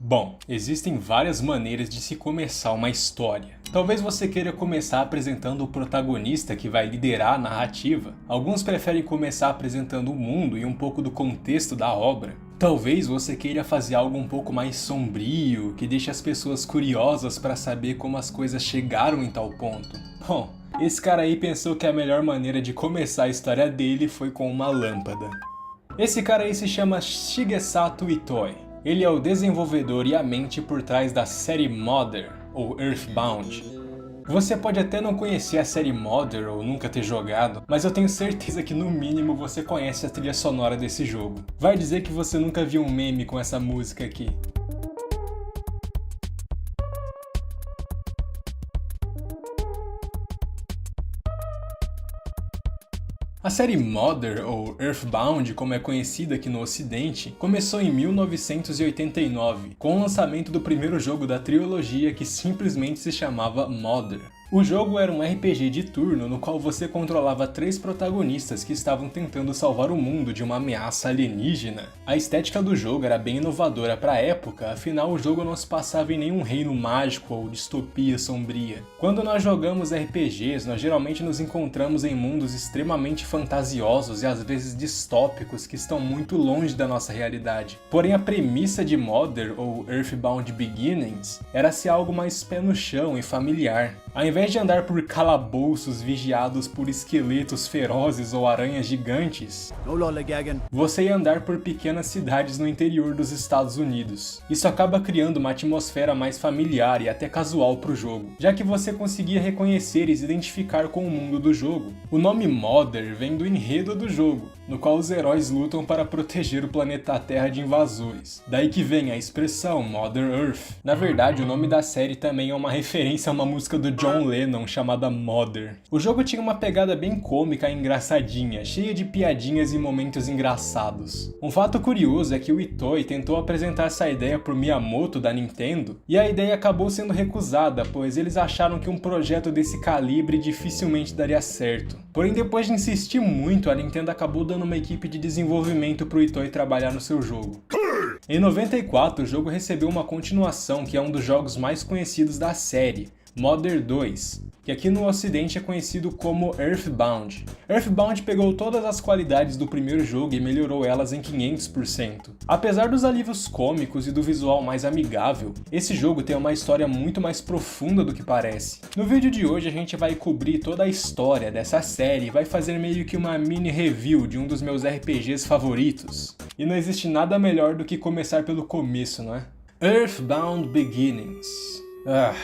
Bom, existem várias maneiras de se começar uma história. Talvez você queira começar apresentando o protagonista que vai liderar a narrativa. Alguns preferem começar apresentando o mundo e um pouco do contexto da obra. Talvez você queira fazer algo um pouco mais sombrio, que deixe as pessoas curiosas para saber como as coisas chegaram em tal ponto. Bom, esse cara aí pensou que a melhor maneira de começar a história dele foi com uma lâmpada. Esse cara aí se chama Shigesato Itoi. Ele é o desenvolvedor e a mente por trás da série Mother, ou Earthbound. Você pode até não conhecer a série Mother ou nunca ter jogado, mas eu tenho certeza que no mínimo você conhece a trilha sonora desse jogo. Vai dizer que você nunca viu um meme com essa música aqui. A série Mother, ou Earthbound, como é conhecida aqui no ocidente, começou em 1989, com o lançamento do primeiro jogo da trilogia que simplesmente se chamava Mother. O jogo era um RPG de turno no qual você controlava 3 protagonistas que estavam tentando salvar o mundo de uma ameaça alienígena. A estética do jogo era bem inovadora para a época, afinal o jogo não se passava em nenhum reino mágico ou distopia sombria. Quando nós jogamos RPGs, nós geralmente nos encontramos em mundos extremamente fantasiosos e às vezes distópicos que estão muito longe da nossa realidade. Porém a premissa de Mother, ou Earthbound Beginnings, era ser algo mais pé no chão e familiar. Ao invés de andar por calabouços vigiados por esqueletos ferozes ou aranhas gigantes, você ia andar por pequenas cidades no interior dos Estados Unidos. Isso acaba criando uma atmosfera mais familiar e até casual para o jogo, já que você conseguia reconhecer e se identificar com o mundo do jogo. O nome Mother vem do enredo do jogo, no qual os heróis lutam para proteger o planeta Terra de invasores. Daí que vem a expressão Mother Earth. Na verdade, o nome da série também é uma referência a uma música do John Lennon chamada Mother. O jogo tinha uma pegada bem cômica e engraçadinha, cheia de piadinhas e momentos engraçados. Um fato curioso é que o Itoi tentou apresentar essa ideia pro Miyamoto da Nintendo, e a ideia acabou sendo recusada, pois eles acharam que um projeto desse calibre dificilmente daria certo. Porém, depois de insistir muito, a Nintendo acabou dando uma equipe de desenvolvimento pro Itoi trabalhar no seu jogo. Em 94, o jogo recebeu uma continuação que é um dos jogos mais conhecidos da série, Mother 2, que aqui no ocidente é conhecido como Earthbound. Earthbound pegou todas as qualidades do primeiro jogo e melhorou elas em 500%. Apesar dos alívios cômicos e do visual mais amigável, esse jogo tem uma história muito mais profunda do que parece. No vídeo de hoje a gente vai cobrir toda a história dessa série e vai fazer meio que uma mini review de um dos meus RPGs favoritos. E não existe nada melhor do que começar pelo começo, não é? Earthbound Beginnings.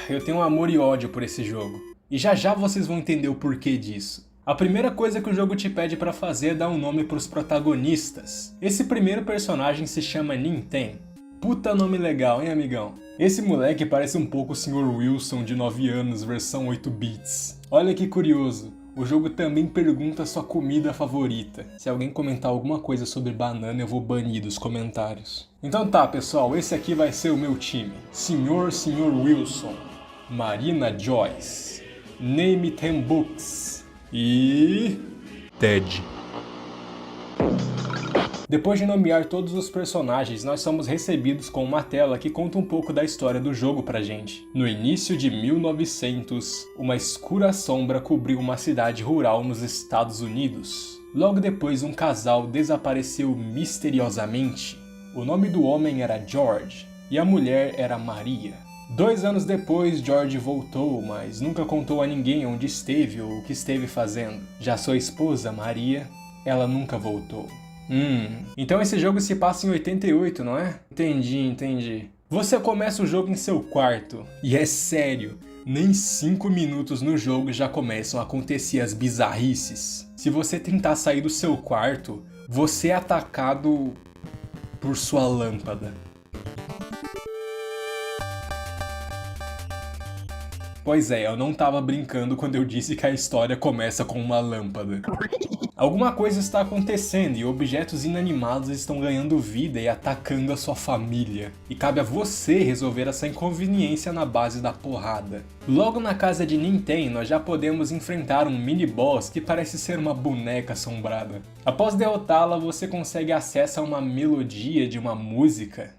Eu tenho um amor e ódio por esse jogo. E já já vocês vão entender o porquê disso. A primeira coisa que o jogo te pede pra fazer é dar um nome pros protagonistas. Esse primeiro personagem se chama Ninten. Puta nome legal, hein, amigão? Esse moleque parece um pouco o Sr. Wilson de 9 anos, versão 8 bits. Olha que curioso. O jogo também pergunta sua comida favorita. Se alguém comentar alguma coisa sobre banana, eu vou banir dos comentários. Então tá, pessoal, esse aqui vai ser o meu time. Sr. Wilson, Marina Joyce, Name 10 Books e... Ted. Depois de nomear todos os personagens, nós somos recebidos com uma tela que conta um pouco da história do jogo pra gente. No início de 1900, uma escura sombra cobriu uma cidade rural nos Estados Unidos. Logo depois, um casal desapareceu misteriosamente. O nome do homem era George e a mulher era Maria. 2 anos depois, George voltou, mas nunca contou a ninguém onde esteve ou o que esteve fazendo. Já sua esposa, Maria, ela nunca voltou. Então esse jogo se passa em 88, não é? Entendi. Você começa o jogo em seu quarto, e é sério, nem 5 minutos no jogo já começam a acontecer as bizarrices. Se você tentar sair do seu quarto, você é atacado por sua lâmpada. Pois é, eu não tava brincando quando eu disse que a história começa com uma lâmpada. Alguma coisa está acontecendo e objetos inanimados estão ganhando vida e atacando a sua família. E cabe a você resolver essa inconveniência na base da porrada. Logo na casa de Ninten, nós já podemos enfrentar um mini-boss que parece ser uma boneca assombrada. Após derrotá-la, você consegue acesso a uma melodia de uma música.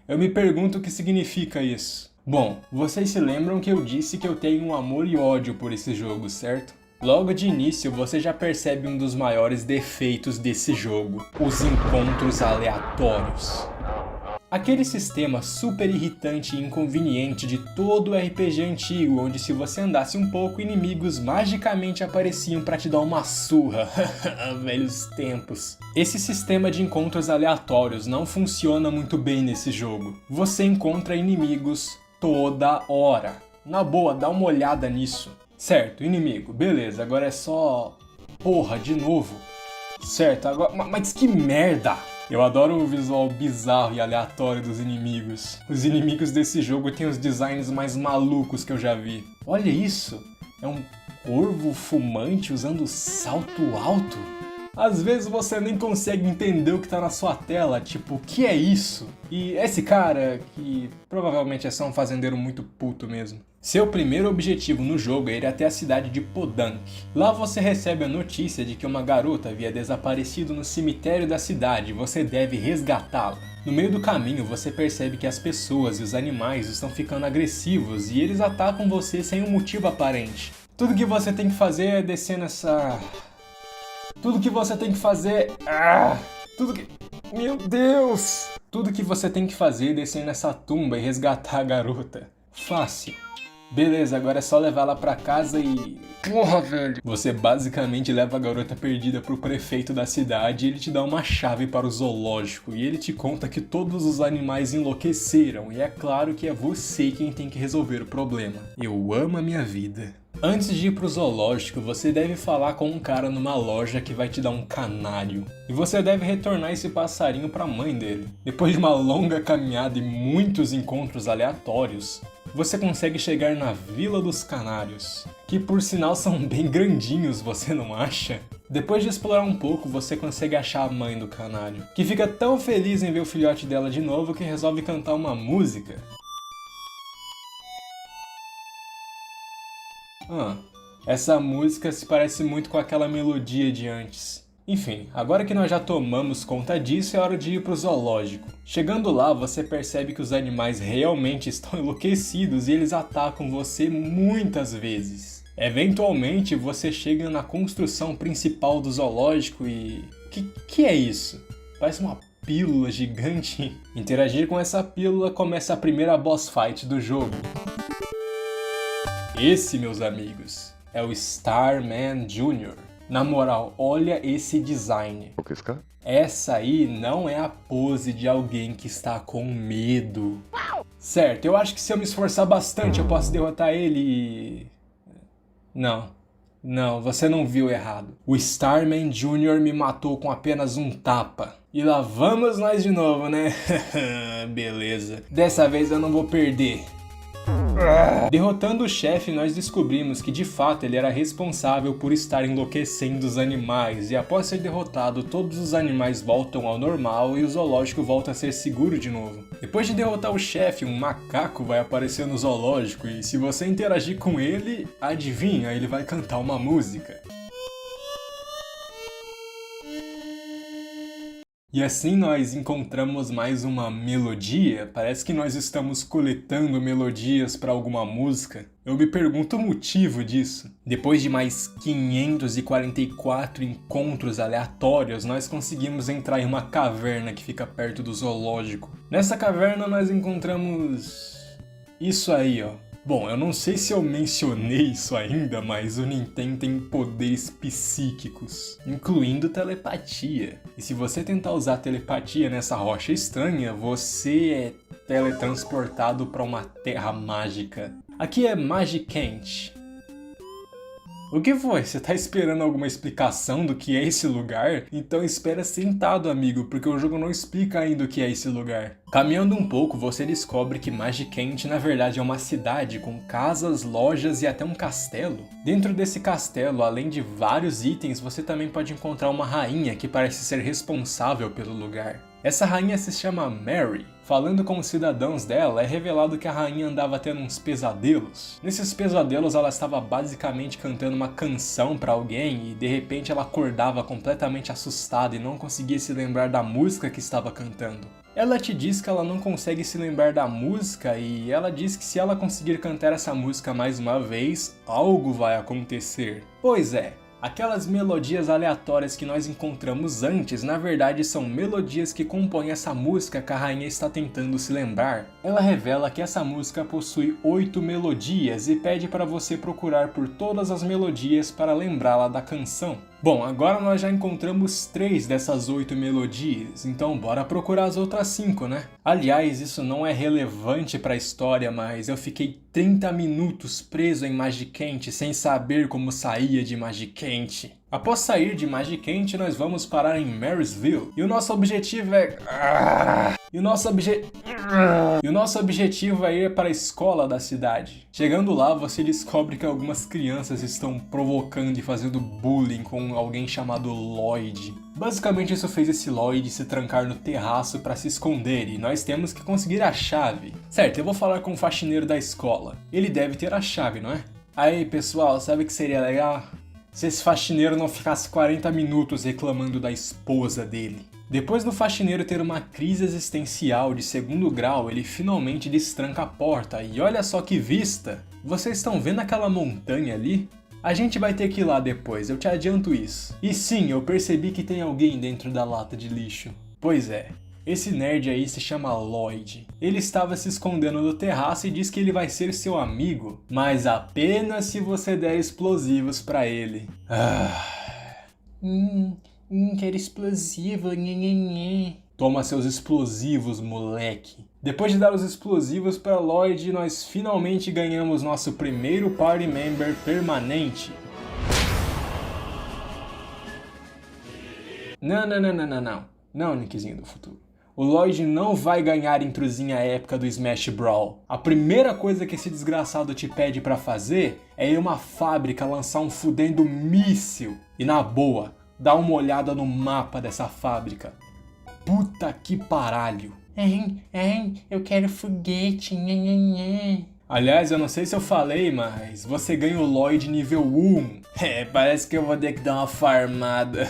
Eu me pergunto o que significa isso. Bom, vocês se lembram que eu disse que eu tenho um amor e ódio por esse jogo, certo? Logo de início, você já percebe um dos maiores defeitos desse jogo: os encontros aleatórios. Aquele sistema super irritante e inconveniente de todo RPG antigo, onde se você andasse um pouco, inimigos magicamente apareciam pra te dar uma surra. Velhos tempos. Esse sistema de encontros aleatórios não funciona muito bem nesse jogo. Você encontra inimigos toda hora. Na boa, dá uma olhada nisso. Certo, inimigo, beleza, agora é só... Porra, de novo. Certo, agora... Mas que merda! Eu adoro o visual bizarro e aleatório dos inimigos. Os inimigos desse jogo têm os designs mais malucos que eu já vi. Olha isso! É um corvo fumante usando salto alto? Às vezes você nem consegue entender o que tá na sua tela, tipo, o que é isso? E esse cara, que provavelmente é só um fazendeiro muito puto mesmo. Seu primeiro objetivo no jogo é ir até a cidade de Podank. Lá você recebe a notícia de que uma garota havia desaparecido no cemitério da cidade e você deve resgatá-la. No meio do caminho você percebe que as pessoas e os animais estão ficando agressivos e eles atacam você sem um motivo aparente. Tudo que você tem que fazer é descer nessa... Tudo que você tem que fazer... Meu Deus! Tudo que você tem que fazer é descer nessa tumba e resgatar a garota. Fácil. Beleza, agora é só levar ela pra casa e... Porra, velho! Você basicamente leva a garota perdida pro prefeito da cidade e ele te dá uma chave para o zoológico. E ele te conta que todos os animais enlouqueceram e é claro que é você quem tem que resolver o problema. Eu amo a minha vida. Antes de ir pro zoológico, você deve falar com um cara numa loja que vai te dar um canário. E você deve retornar esse passarinho pra mãe dele. Depois de uma longa caminhada e muitos encontros aleatórios, você consegue chegar na Vila dos Canários, que por sinal são bem grandinhos, você não acha? Depois de explorar um pouco, você consegue achar a mãe do canário, que fica tão feliz em ver o filhote dela de novo que resolve cantar uma música. Essa música se parece muito com aquela melodia de antes. Enfim, agora que nós já tomamos conta disso, é hora de ir pro zoológico. Chegando lá, você percebe que os animais realmente estão enlouquecidos e eles atacam você muitas vezes. Eventualmente, você chega na construção principal do zoológico e... Que é isso? Parece uma pílula gigante. Interagir com essa pílula começa a primeira boss fight do jogo. Esse, meus amigos, é o Starman Jr. Na moral, olha esse design. Essa aí não é a pose de alguém que está com medo. Certo, eu acho que se eu me esforçar bastante eu posso derrotar ele e... Não, você não viu errado. O Starman Jr. me matou com apenas um tapa. E lá vamos nós de novo, né? Beleza. Dessa vez eu não vou perder. Derrotando o chefe, nós descobrimos que de fato ele era responsável por estar enlouquecendo os animais, e após ser derrotado, todos os animais voltam ao normal e o zoológico volta a ser seguro de novo. Depois de derrotar o chefe, um macaco vai aparecer no zoológico e se você interagir com ele, adivinha, ele vai cantar uma música. E assim nós encontramos mais uma melodia, parece que nós estamos coletando melodias para alguma música. Eu me pergunto o motivo disso. Depois de mais 544 encontros aleatórios, nós conseguimos entrar em uma caverna que fica perto do zoológico. Nessa caverna nós encontramos... isso aí, ó. Bom, eu não sei se eu mencionei isso ainda, mas o Nintendo tem poderes psíquicos, incluindo telepatia. E se você tentar usar telepatia nessa rocha estranha, você é teletransportado para uma terra mágica. Aqui é Magicant. O que foi? Você tá esperando alguma explicação do que é esse lugar? Então espera sentado, amigo, porque o jogo não explica ainda o que é esse lugar. Caminhando um pouco, você descobre que Magicant na verdade é uma cidade com casas, lojas e até um castelo. Dentro desse castelo, além de vários itens, você também pode encontrar uma rainha que parece ser responsável pelo lugar. Essa rainha se chama Mary. Falando com os cidadãos dela, é revelado que a rainha andava tendo uns pesadelos. Nesses pesadelos ela estava basicamente cantando uma canção para alguém e de repente ela acordava completamente assustada e não conseguia se lembrar da música que estava cantando. Ela te diz que ela não consegue se lembrar da música e ela diz que se ela conseguir cantar essa música mais uma vez, algo vai acontecer. Pois é. Aquelas melodias aleatórias que nós encontramos antes, na verdade são melodias que compõem essa música que a rainha está tentando se lembrar. Ela revela que essa música possui 8 melodias e pede para você procurar por todas as melodias para lembrá-la da canção. Bom, agora nós já encontramos 3 dessas 8 melodias, então bora procurar as outras 5, né? Aliás, isso não é relevante para a história, mas eu fiquei 30 minutos preso em Magicant sem saber como saía de Magicant. Após sair de Magicant, nós vamos parar em Marysville. E o nosso objetivo é... E o nosso objetivo é ir para a escola da cidade. Chegando lá, você descobre que algumas crianças estão provocando e fazendo bullying com alguém chamado Lloyd. Basicamente isso fez esse Lloyd se trancar no terraço para se esconder e nós temos que conseguir a chave. Certo, eu vou falar com o faxineiro da escola. Ele deve ter a chave, não é? Aí pessoal, sabe o que seria legal? Se esse faxineiro não ficasse 40 minutos reclamando da esposa dele. Depois do faxineiro ter uma crise existencial de 2º grau, ele finalmente destranca a porta e olha só que vista! Vocês estão vendo aquela montanha ali? A gente vai ter que ir lá depois, eu te adianto isso. E sim, eu percebi que tem alguém dentro da lata de lixo. Pois é. Esse nerd aí se chama Lloyd. Ele estava se escondendo no terraço e diz que ele vai ser seu amigo, mas apenas se você der explosivos pra ele. Quero explosivo, nhenhenhen. Toma seus explosivos, moleque. Depois de dar os explosivos para Lloyd, nós finalmente ganhamos nosso primeiro Party Member permanente. Não, Nickzinho do futuro. O Lloyd não vai ganhar intrusinha épica do Smash Brawl. A primeira coisa que esse desgraçado te pede pra fazer é ir a uma fábrica lançar um fudendo míssil. E na boa, dá uma olhada no mapa dessa fábrica. Puta que paralho. Eu quero foguete. Aliás, eu não sei se eu falei, mas você ganha o Lloyd nível 1. Parece que eu vou ter que dar uma farmada.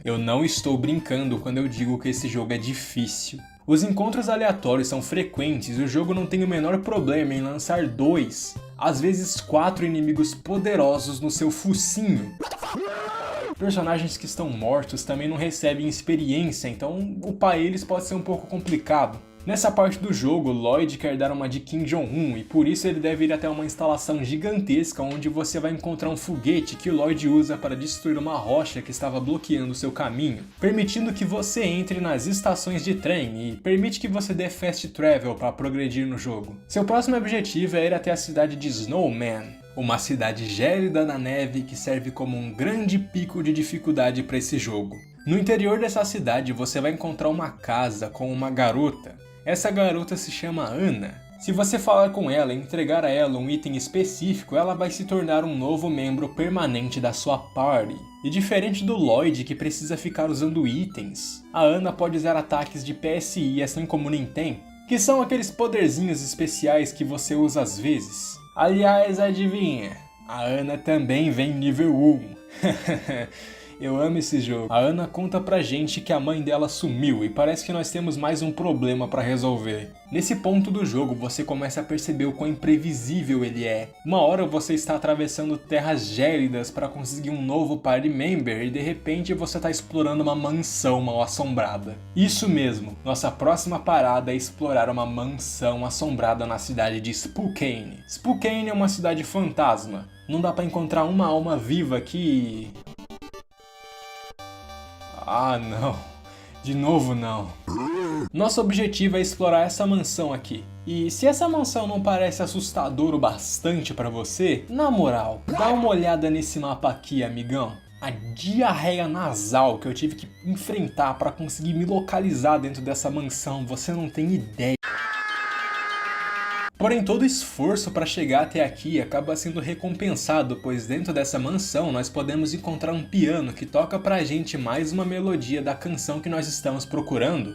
Eu não estou brincando quando eu digo que esse jogo é difícil. Os encontros aleatórios são frequentes e o jogo não tem o menor problema em lançar 2, às vezes 4 inimigos poderosos no seu focinho. Personagens que estão mortos também não recebem experiência, então upar eles pode ser um pouco complicado. Nessa parte do jogo, Lloyd quer dar uma de Kim Jong-un e por isso ele deve ir até uma instalação gigantesca onde você vai encontrar um foguete que o Lloyd usa para destruir uma rocha que estava bloqueando seu caminho, permitindo que você entre nas estações de trem e permite que você dê fast travel para progredir no jogo. Seu próximo objetivo é ir até a cidade de Snowman, uma cidade gélida na neve que serve como um grande pico de dificuldade para esse jogo. No interior dessa cidade você vai encontrar uma casa com uma garota. Essa garota se chama Ana. Se você falar com ela e entregar a ela um item específico, ela vai se tornar um novo membro permanente da sua party. E diferente do Lloyd, que precisa ficar usando itens, a Ana pode usar ataques de PSI assim como Ninten, que são aqueles poderzinhos especiais que você usa às vezes. Aliás, adivinha? A Ana também vem nível 1. Eu amo esse jogo. A Ana conta pra gente que a mãe dela sumiu e parece que nós temos mais um problema pra resolver. Nesse ponto do jogo você começa a perceber o quão imprevisível ele é. Uma hora você está atravessando terras gélidas para conseguir um novo party member e de repente você está explorando uma mansão mal assombrada. Isso mesmo, nossa próxima parada é explorar uma mansão assombrada na cidade de Spokane. Spokane é uma cidade fantasma. Não dá pra encontrar uma alma viva aqui. Ah, não. De novo, não. Nosso objetivo é explorar essa mansão aqui. E se essa mansão não parece assustador o bastante pra você, na moral, dá uma olhada nesse mapa aqui, amigão. A diarreia nasal que eu tive que enfrentar pra conseguir me localizar dentro dessa mansão, você não tem ideia. Porém, todo esforço para chegar até aqui acaba sendo recompensado, pois dentro dessa mansão nós podemos encontrar um piano que toca pra gente mais uma melodia da canção que nós estamos procurando.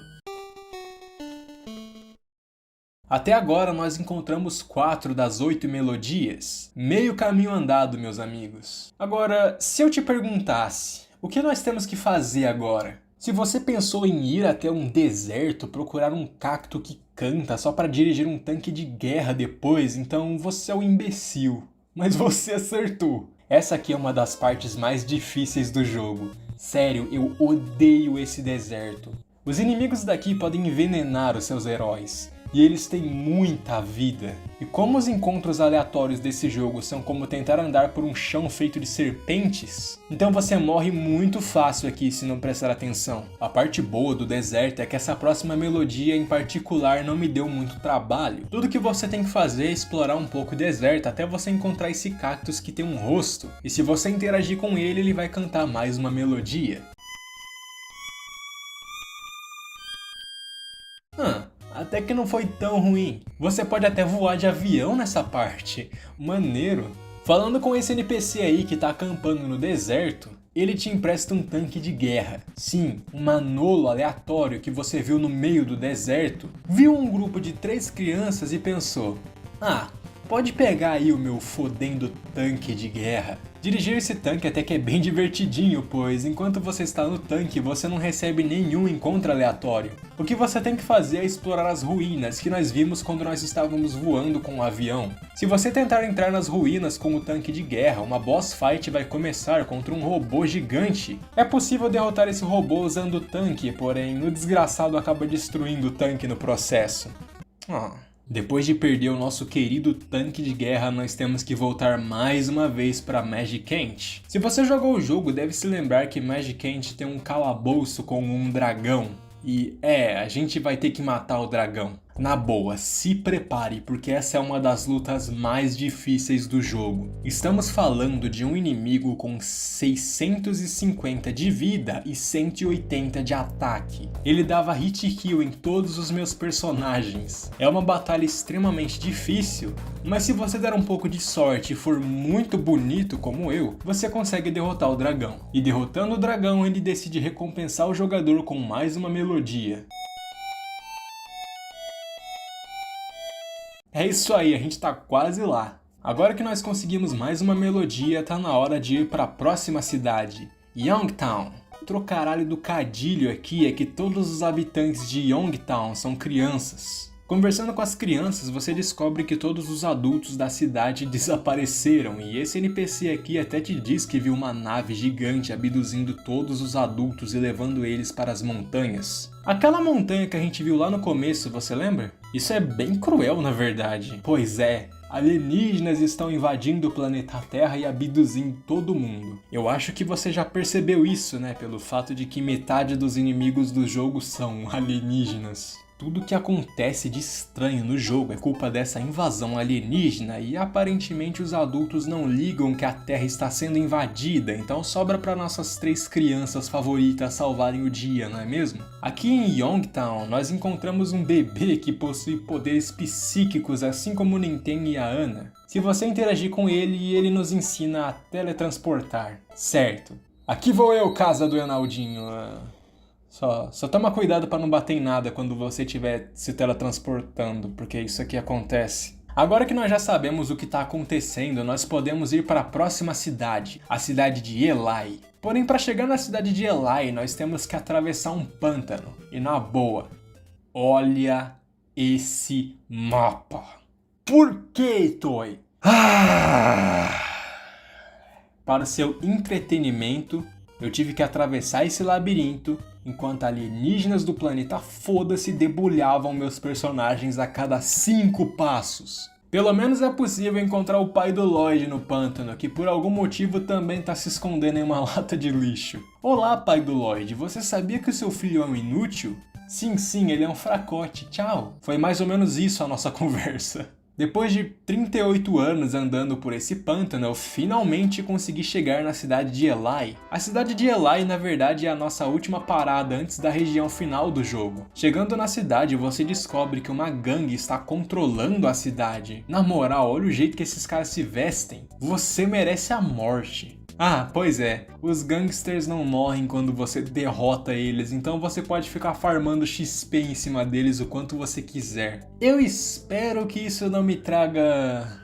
Até agora nós encontramos 4 das 8 melodias. Meio caminho andado, meus amigos. Agora, se eu te perguntasse, o que nós temos que fazer agora? Se você pensou em ir até um deserto, procurar um cacto que canta só para dirigir um tanque de guerra depois, então você é um imbecil. Mas você acertou. Essa aqui é uma das partes mais difíceis do jogo. Sério, eu odeio esse deserto. Os inimigos daqui podem envenenar os seus heróis. E eles têm muita vida. E como os encontros aleatórios desse jogo são como tentar andar por um chão feito de serpentes, então você morre muito fácil aqui se não prestar atenção. A parte boa do deserto é que essa próxima melodia em particular não me deu muito trabalho. Tudo que você tem que fazer é explorar um pouco o deserto até você encontrar esse cactus que tem um rosto. E se você interagir com ele, ele vai cantar mais uma melodia. Até que não foi tão ruim. Você pode até voar de avião nessa parte. Maneiro. Falando com esse NPC aí que tá acampando no deserto, ele te empresta um tanque de guerra. Sim, um manolo aleatório que você viu no meio do deserto, viu um grupo de 3 crianças e pensou: pode pegar aí o meu fodendo tanque de guerra. Dirigir esse tanque até que é bem divertidinho, pois enquanto você está no tanque, você não recebe nenhum encontro aleatório. O que você tem que fazer é explorar as ruínas que nós vimos quando nós estávamos voando com o avião. Se você tentar entrar nas ruínas com o tanque de guerra, uma boss fight vai começar contra um robô gigante. É possível derrotar esse robô usando o tanque, porém o desgraçado acaba destruindo o tanque no processo. Depois de perder o nosso querido tanque de guerra, nós temos que voltar mais uma vez para Magicant. Se você jogou o jogo, deve se lembrar que Magicant tem um calabouço com um dragão. E a gente vai ter que matar o dragão. Na boa, se prepare, porque essa é uma das lutas mais difíceis do jogo. Estamos falando de um inimigo com 650 de vida e 180 de ataque. Ele dava hit kill em todos os meus personagens. É uma batalha extremamente difícil, mas se você der um pouco de sorte e for muito bonito como eu, você consegue derrotar o dragão. E derrotando o dragão, ele decide recompensar o jogador com mais uma melodia. É isso aí, a gente tá quase lá. Agora que nós conseguimos mais uma melodia, tá na hora de ir para a próxima cidade, Youngtown. Trocaralho do cadilho aqui é que todos os habitantes de Youngtown são crianças. Conversando com as crianças, você descobre que todos os adultos da cidade desapareceram, e esse NPC aqui até te diz que viu uma nave gigante abduzindo todos os adultos e levando eles para as montanhas. Aquela montanha que a gente viu lá no começo, você lembra? Isso é bem cruel, na verdade. Pois é, alienígenas estão invadindo o planeta Terra e abduzindo todo mundo. Eu acho que você já percebeu isso, né? Pelo fato de que metade dos inimigos do jogo são alienígenas. Tudo que acontece de estranho no jogo é culpa dessa invasão alienígena e aparentemente os adultos não ligam que a Terra está sendo invadida, então sobra para nossas 3 crianças favoritas salvarem o dia, não é mesmo? Aqui em Youngtown nós encontramos um bebê que possui poderes psíquicos assim como o Nenten e a Ana. Se você interagir com ele, ele nos ensina a teletransportar. Certo. Aqui vou eu, casa do Enaldinho. Só toma cuidado para não bater em nada quando você estiver se teletransportando, porque isso aqui acontece. Agora que nós já sabemos o que está acontecendo, nós podemos ir para a próxima cidade, a cidade de Eli. Porém, para chegar na cidade de Eli, nós temos que atravessar um pântano. E na boa, olha esse mapa. Por que, Toy? Para o seu entretenimento, eu tive que atravessar esse labirinto enquanto alienígenas do planeta foda-se debulhavam meus personagens a cada 5 passos. Pelo menos é possível encontrar o pai do Lloyd no pântano, que por algum motivo também tá se escondendo em uma lata de lixo. Olá, pai do Lloyd, você sabia que o seu filho é um inútil? Sim, ele é um fracote, tchau. Foi mais ou menos isso a nossa conversa. Depois de 38 anos andando por esse pântano, eu finalmente consegui chegar na cidade de Eli. A cidade de Eli, na verdade, é a nossa última parada antes da região final do jogo. Chegando na cidade, você descobre que uma gangue está controlando a cidade. Na moral, olha o jeito que esses caras se vestem. Você merece a morte. Pois é, os gangsters não morrem quando você derrota eles, então você pode ficar farmando XP em cima deles o quanto você quiser. Eu espero que isso não me traga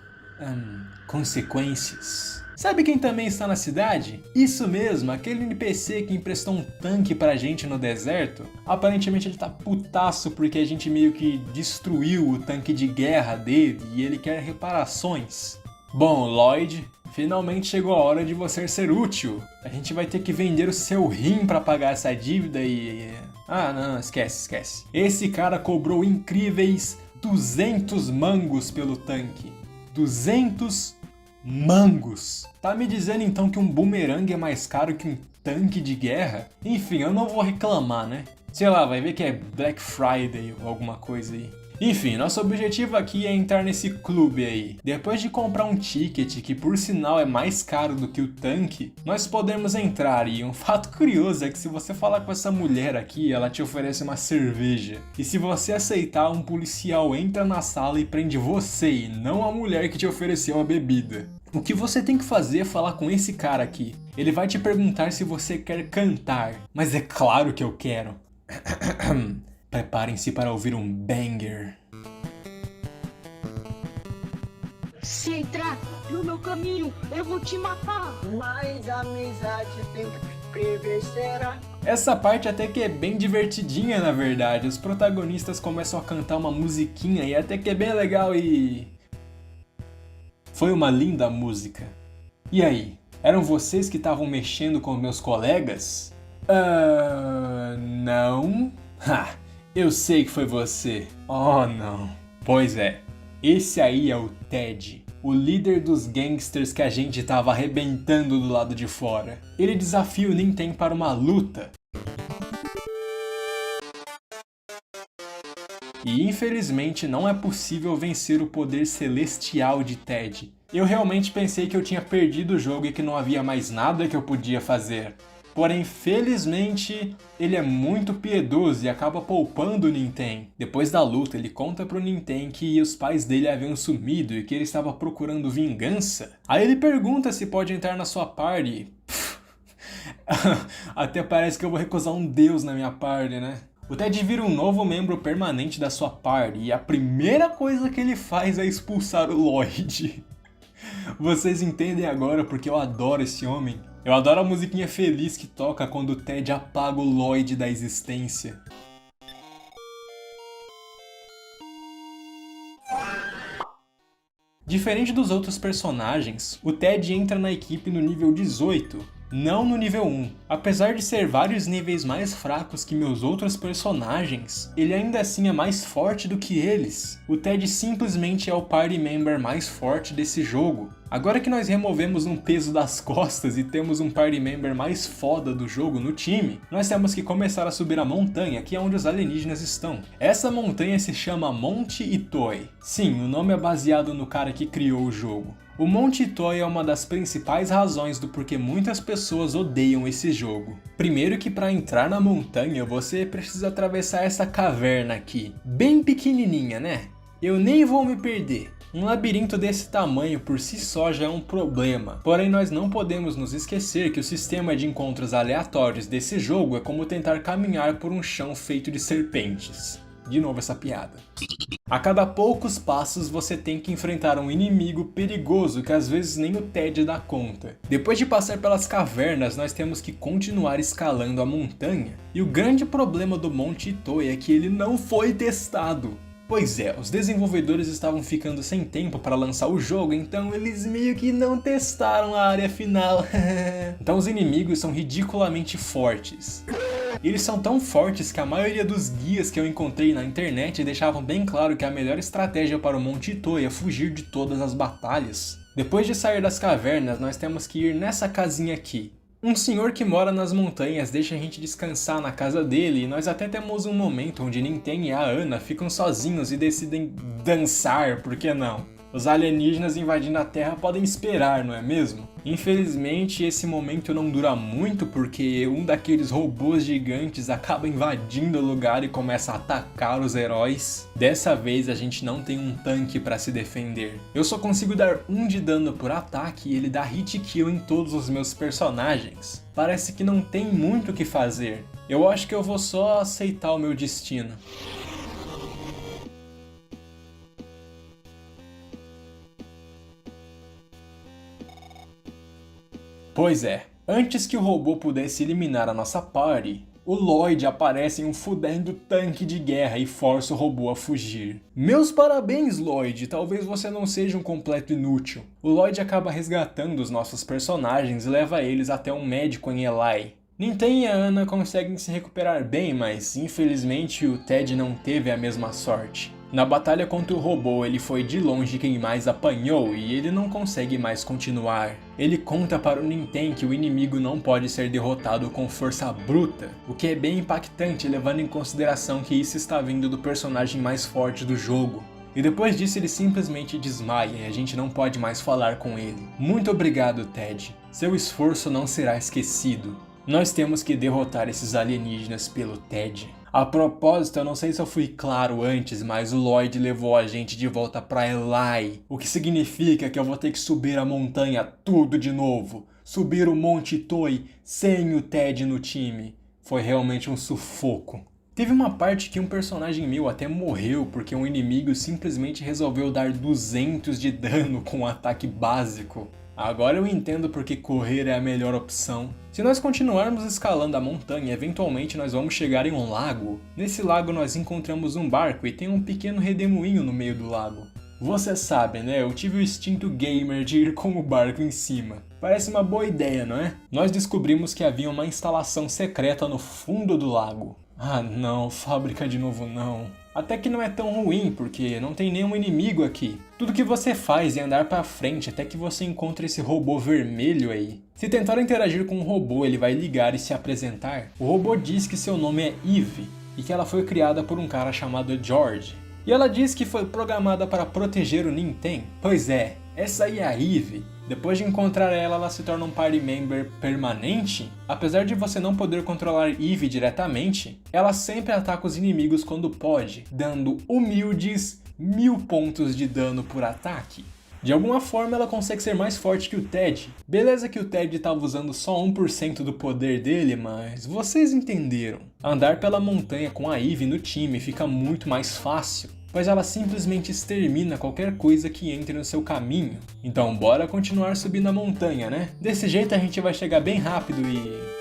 consequências. Sabe quem também está na cidade? Isso mesmo, aquele NPC que emprestou um tanque pra gente no deserto. Aparentemente ele tá putaço porque a gente meio que destruiu o tanque de guerra dele e ele quer reparações. Bom, Lloyd, finalmente chegou a hora de você ser útil. A gente vai ter que vender o seu rim pra pagar essa dívida e... Ah, não, esquece. Esse cara cobrou incríveis 200 mangos pelo tanque. 200 mangos. Tá me dizendo então que um boomerang é mais caro que um tanque de guerra? Enfim, eu não vou reclamar, né? Sei lá, vai ver que é Black Friday ou alguma coisa aí. Enfim, nosso objetivo aqui é entrar nesse clube aí. Depois de comprar um ticket, que por sinal é mais caro do que o tanque, nós podemos entrar. E um fato curioso é que se você falar com essa mulher aqui, ela te oferece uma cerveja. E se você aceitar, um policial entra na sala e prende você, e não a mulher que te ofereceu a bebida. O que você tem que fazer é falar com esse cara aqui. Ele vai te perguntar se você quer cantar. Mas é claro que eu quero. Preparem-se para ouvir um banger. Se entrar no meu caminho, eu vou te matar. Mas a amizade tem que prevalecerá. Essa parte até que é bem divertidinha, na verdade. Os protagonistas começam a cantar uma musiquinha e até que é bem legal e... Foi uma linda música. E aí, eram vocês que estavam mexendo com meus colegas? Não? Ha! Eu sei que foi você. Oh, não. Pois é, esse aí é o Ted, o líder dos gangsters que a gente tava arrebentando do lado de fora. Ele desafia o Ninten para uma luta. E infelizmente não é possível vencer o poder celestial de Ted. Eu realmente pensei que eu tinha perdido o jogo e que não havia mais nada que eu podia fazer. Porém, felizmente, ele é muito piedoso e acaba poupando o Ninten. Depois da luta, ele conta pro Ninten que os pais dele haviam sumido e que ele estava procurando vingança. Aí ele pergunta se pode entrar na sua party. Até parece que eu vou recusar um deus na minha party, né? O Ted vira um novo membro permanente da sua party e a primeira coisa que ele faz é expulsar o Lloyd. Vocês entendem agora porque eu adoro esse homem? Eu adoro a musiquinha feliz que toca quando o Ted apaga o Lloyd da existência. Diferente dos outros personagens, o Ted entra na equipe no nível 18, não no nível 1. Apesar de ser vários níveis mais fracos que meus outros personagens, ele ainda assim é mais forte do que eles. O Ted simplesmente é o party member mais forte desse jogo. Agora que nós removemos um peso das costas e temos um party member mais foda do jogo no time, nós temos que começar a subir a montanha, que é onde os alienígenas estão. Essa montanha se chama Monte Itoi. Sim, o nome é baseado no cara que criou o jogo. O Monte Itoi é uma das principais razões do porquê muitas pessoas odeiam esse jogo. Primeiro que para entrar na montanha você precisa atravessar essa caverna aqui, bem pequenininha, né? Eu nem vou me perder. Um labirinto desse tamanho por si só já é um problema, porém nós não podemos nos esquecer que o sistema de encontros aleatórios desse jogo é como tentar caminhar por um chão feito de serpentes. De novo essa piada. A cada poucos passos você tem que enfrentar um inimigo perigoso que às vezes nem o Ted dá conta. Depois de passar pelas cavernas, nós temos que continuar escalando a montanha. E o grande problema do Monte Itoi é que ele não foi testado. Pois é, os desenvolvedores estavam ficando sem tempo para lançar o jogo, então eles meio que não testaram a área final. Então os inimigos são ridiculamente fortes. Eles são tão fortes que a maioria dos guias que eu encontrei na internet deixavam bem claro que a melhor estratégia para o Monte Itoi é fugir de todas as batalhas. Depois de sair das cavernas, nós temos que ir nessa casinha aqui. Um senhor que mora nas montanhas deixa a gente descansar na casa dele e nós até temos um momento onde Ninten e a Ana ficam sozinhos e decidem dançar, por que não? Os alienígenas invadindo a Terra podem esperar, não é mesmo? Infelizmente esse momento não dura muito porque um daqueles robôs gigantes acaba invadindo o lugar e começa a atacar os heróis. Dessa vez a gente não tem um tanque para se defender. Eu só consigo dar 1 de dano por ataque e ele dá hit kill em todos os meus personagens. Parece que não tem muito o que fazer. Eu acho que eu vou só aceitar o meu destino. Pois é, antes que o robô pudesse eliminar a nossa party, o Lloyd aparece em um fudendo tanque de guerra e força o robô a fugir. Meus parabéns, Lloyd, talvez você não seja um completo inútil. O Lloyd acaba resgatando os nossos personagens e leva eles até um médico em Eli. Ninten e a Anna conseguem se recuperar bem, mas infelizmente o Ted não teve a mesma sorte. Na batalha contra o robô, ele foi de longe quem mais apanhou e ele não consegue mais continuar. Ele conta para o Ninten que o inimigo não pode ser derrotado com força bruta, o que é bem impactante levando em consideração que isso está vindo do personagem mais forte do jogo. E depois disso ele simplesmente desmaia e a gente não pode mais falar com ele. Muito obrigado, Ted. Seu esforço não será esquecido. Nós temos que derrotar esses alienígenas pelo Ted. A propósito, eu não sei se eu fui claro antes, mas o Lloyd levou a gente de volta pra Eli, o que significa que eu vou ter que subir a montanha tudo de novo. Subir o Monte Toy sem o Ted no time. Foi realmente um sufoco. Teve uma parte que um personagem meu até morreu porque um inimigo simplesmente resolveu dar 200 de dano com um ataque básico. Agora eu entendo porque correr é a melhor opção. Se nós continuarmos escalando a montanha, eventualmente nós vamos chegar em um lago. Nesse lago nós encontramos um barco e tem um pequeno redemoinho no meio do lago. Você sabe, né? Eu tive o instinto gamer de ir com o barco em cima. Parece uma boa ideia, não é? Nós descobrimos que havia uma instalação secreta no fundo do lago. Ah não, fábrica de novo não. Até que não é tão ruim, porque não tem nenhum inimigo aqui. Tudo que você faz é andar pra frente até que você encontre esse robô vermelho aí. Se tentar interagir com o robô, ele vai ligar e se apresentar. O robô diz que seu nome é Eve e que ela foi criada por um cara chamado George. E ela diz que foi programada para proteger o Ninten. Pois é, essa aí é a Eve. Depois de encontrar ela, ela se torna um party member permanente. Apesar de você não poder controlar Eve diretamente, ela sempre ataca os inimigos quando pode, dando humildes 1000 pontos de dano por ataque. De alguma forma ela consegue ser mais forte que o Ted. Beleza que o Ted estava usando só 1% do poder dele, mas vocês entenderam. Andar pela montanha com a Eve no time fica muito mais fácil, pois ela simplesmente extermina qualquer coisa que entre no seu caminho. Então bora continuar subindo a montanha, né? Desse jeito a gente vai chegar bem rápido e...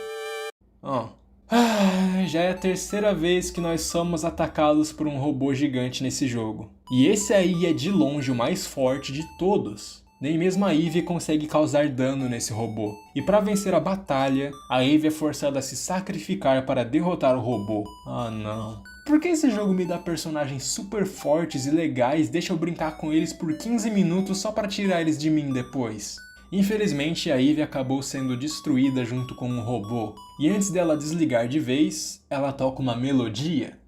já é a terceira vez que nós somos atacados por um robô gigante nesse jogo. E esse aí é de longe o mais forte de todos. Nem mesmo a Eve consegue causar dano nesse robô. E para vencer a batalha, a Eve é forçada a se sacrificar para derrotar o robô. Ah não. Por que esse jogo me dá personagens super fortes e legais e deixa eu brincar com eles por 15 minutos só para tirar eles de mim depois? Infelizmente, a Eve acabou sendo destruída junto com um robô. E antes dela desligar de vez, ela toca uma melodia.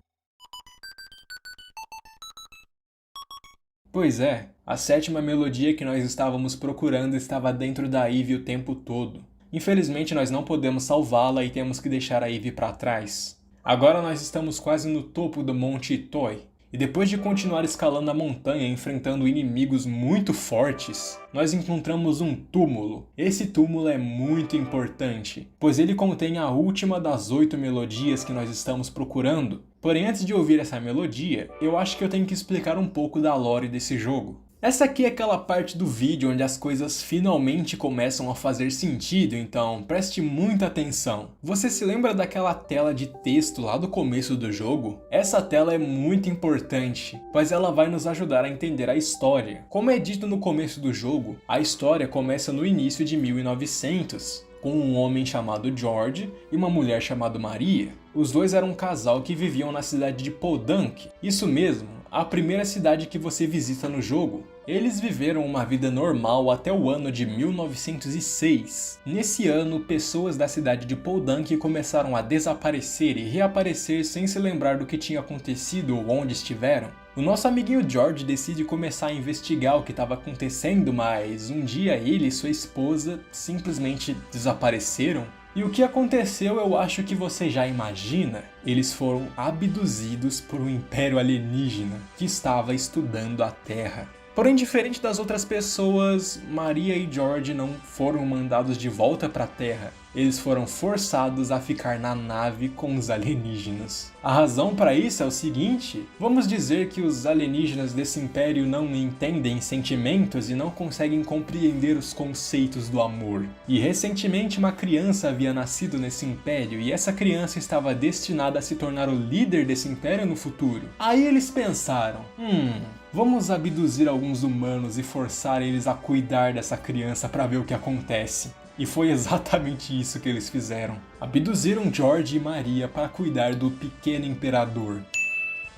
Pois é, a 7ª melodia que nós estávamos procurando estava dentro da Eve o tempo todo. Infelizmente, nós não podemos salvá-la e temos que deixar a Eve para trás. Agora nós estamos quase no topo do Monte Toy. E depois de continuar escalando a montanha enfrentando inimigos muito fortes, nós encontramos um túmulo. Esse túmulo é muito importante, pois ele contém a última das 8 melodias que nós estamos procurando. Porém, antes de ouvir essa melodia, eu acho que eu tenho que explicar um pouco da lore desse jogo. Essa aqui é aquela parte do vídeo onde as coisas finalmente começam a fazer sentido, então preste muita atenção. Você se lembra daquela tela de texto lá do começo do jogo? Essa tela é muito importante, pois ela vai nos ajudar a entender a história. Como é dito no começo do jogo, a história começa no início de 1900. Com um homem chamado George e uma mulher chamada Maria. Os dois eram um casal que viviam na cidade de Poldank. Isso mesmo, a primeira cidade que você visita no jogo. Eles viveram uma vida normal até o ano de 1906. Nesse ano, pessoas da cidade de Poldank começaram a desaparecer e reaparecer sem se lembrar do que tinha acontecido ou onde estiveram. O nosso amiguinho George decide começar a investigar o que estava acontecendo, mas um dia ele e sua esposa simplesmente desapareceram. E o que aconteceu eu acho que você já imagina. Eles foram abduzidos por um império alienígena que estava estudando a Terra. Porém, diferente das outras pessoas, Maria e George não foram mandados de volta para a Terra. Eles foram forçados a ficar na nave com os alienígenas. A razão para isso é o seguinte: vamos dizer que os alienígenas desse império não entendem sentimentos e não conseguem compreender os conceitos do amor. E recentemente uma criança havia nascido nesse império e essa criança estava destinada a se tornar o líder desse império no futuro. Aí eles pensaram, vamos abduzir alguns humanos e forçar eles a cuidar dessa criança para ver o que acontece. E foi exatamente isso que eles fizeram. Abduziram George e Maria para cuidar do pequeno imperador.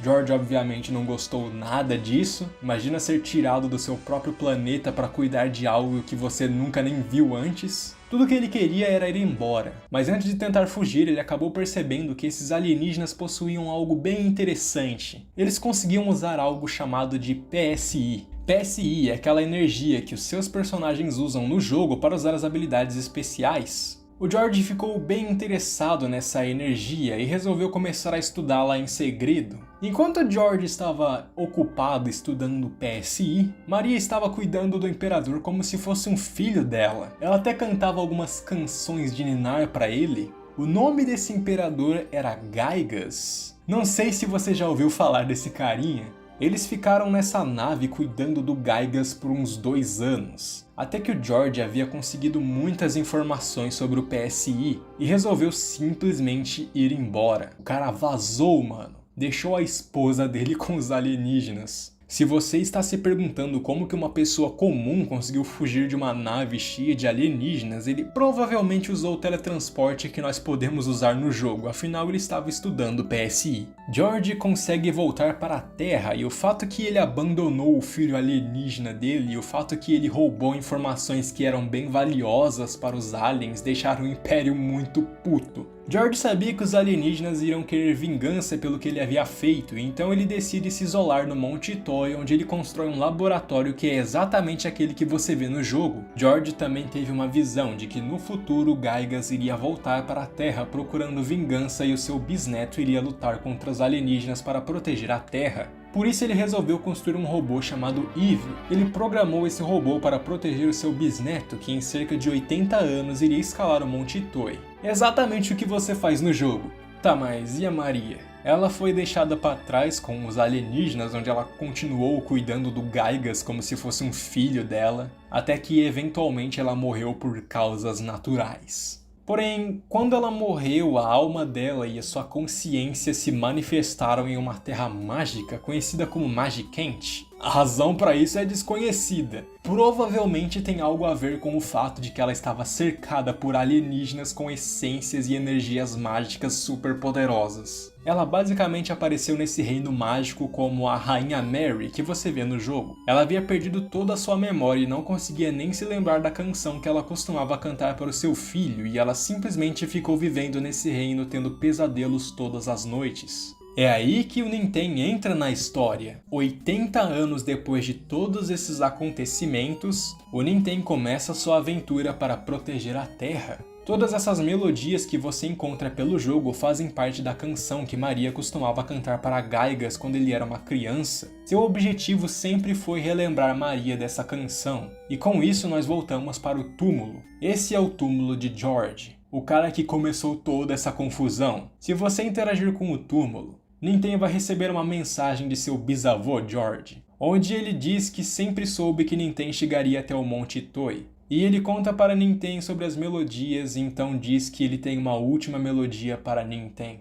George obviamente não gostou nada disso. Imagina ser tirado do seu próprio planeta para cuidar de algo que você nunca nem viu antes. Tudo que ele queria era ir embora, mas antes de tentar fugir, ele acabou percebendo que esses alienígenas possuíam algo bem interessante. Eles conseguiam usar algo chamado de PSI. PSI é aquela energia que os seus personagens usam no jogo para usar as habilidades especiais. O George ficou bem interessado nessa energia e resolveu começar a estudá-la em segredo. Enquanto George estava ocupado estudando PSI, Maria estava cuidando do imperador como se fosse um filho dela. Ela até cantava algumas canções de ninar para ele. O nome desse imperador era Gygas. Não sei se você já ouviu falar desse carinha. Eles ficaram nessa nave cuidando do Gygas por uns 2 anos, até que o George havia conseguido muitas informações sobre o PSI e resolveu simplesmente ir embora. O cara vazou, mano. Deixou a esposa dele com os alienígenas. Se você está se perguntando como que uma pessoa comum conseguiu fugir de uma nave cheia de alienígenas, ele provavelmente usou o teletransporte que nós podemos usar no jogo, afinal ele estava estudando PSI. George consegue voltar para a Terra e o fato que ele abandonou o filho alienígena dele e o fato que ele roubou informações que eram bem valiosas para os aliens deixaram o Império muito puto. George sabia que os alienígenas iriam querer vingança pelo que ele havia feito, então ele decide se isolar no Monte Toy, onde ele constrói um laboratório que é exatamente aquele que você vê no jogo. George também teve uma visão de que no futuro Gygas iria voltar para a Terra procurando vingança e o seu bisneto iria lutar contra os alienígenas para proteger a Terra. Por isso ele resolveu construir um robô chamado Eve. Ele programou esse robô para proteger o seu bisneto, que em cerca de 80 anos iria escalar o Monte Toy. Exatamente o que você faz no jogo. Tá, mas e a Maria? Ela foi deixada para trás com os alienígenas, onde ela continuou cuidando do Gygas como se fosse um filho dela, até que eventualmente ela morreu por causas naturais. Porém, quando ela morreu, a alma dela e a sua consciência se manifestaram em uma terra mágica conhecida como Magicant. A razão para isso é desconhecida. Provavelmente tem algo a ver com o fato de que ela estava cercada por alienígenas com essências e energias mágicas super poderosas. Ela basicamente apareceu nesse reino mágico como a Rainha Mary que você vê no jogo. Ela havia perdido toda a sua memória e não conseguia nem se lembrar da canção que ela costumava cantar para o seu filho, e ela simplesmente ficou vivendo nesse reino tendo pesadelos todas as noites. É aí que o Ninten entra na história. 80 anos depois de todos esses acontecimentos, o Ninten começa sua aventura para proteger a Terra. Todas essas melodias que você encontra pelo jogo fazem parte da canção que Maria costumava cantar para Gygas quando ele era uma criança. Seu objetivo sempre foi relembrar Maria dessa canção, e com isso nós voltamos para o túmulo. Esse é o túmulo de George, o cara que começou toda essa confusão. Se você interagir com o túmulo, Ninten vai receber uma mensagem de seu bisavô George, onde ele diz que sempre soube que Ninten chegaria até o Monte Toy. E ele conta para Ninten sobre as melodias e então diz que ele tem uma última melodia para Ninten.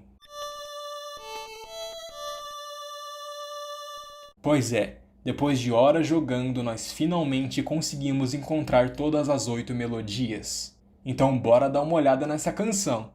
Pois é, depois de horas jogando, nós finalmente conseguimos encontrar todas as 8 melodias. Então bora dar uma olhada nessa canção.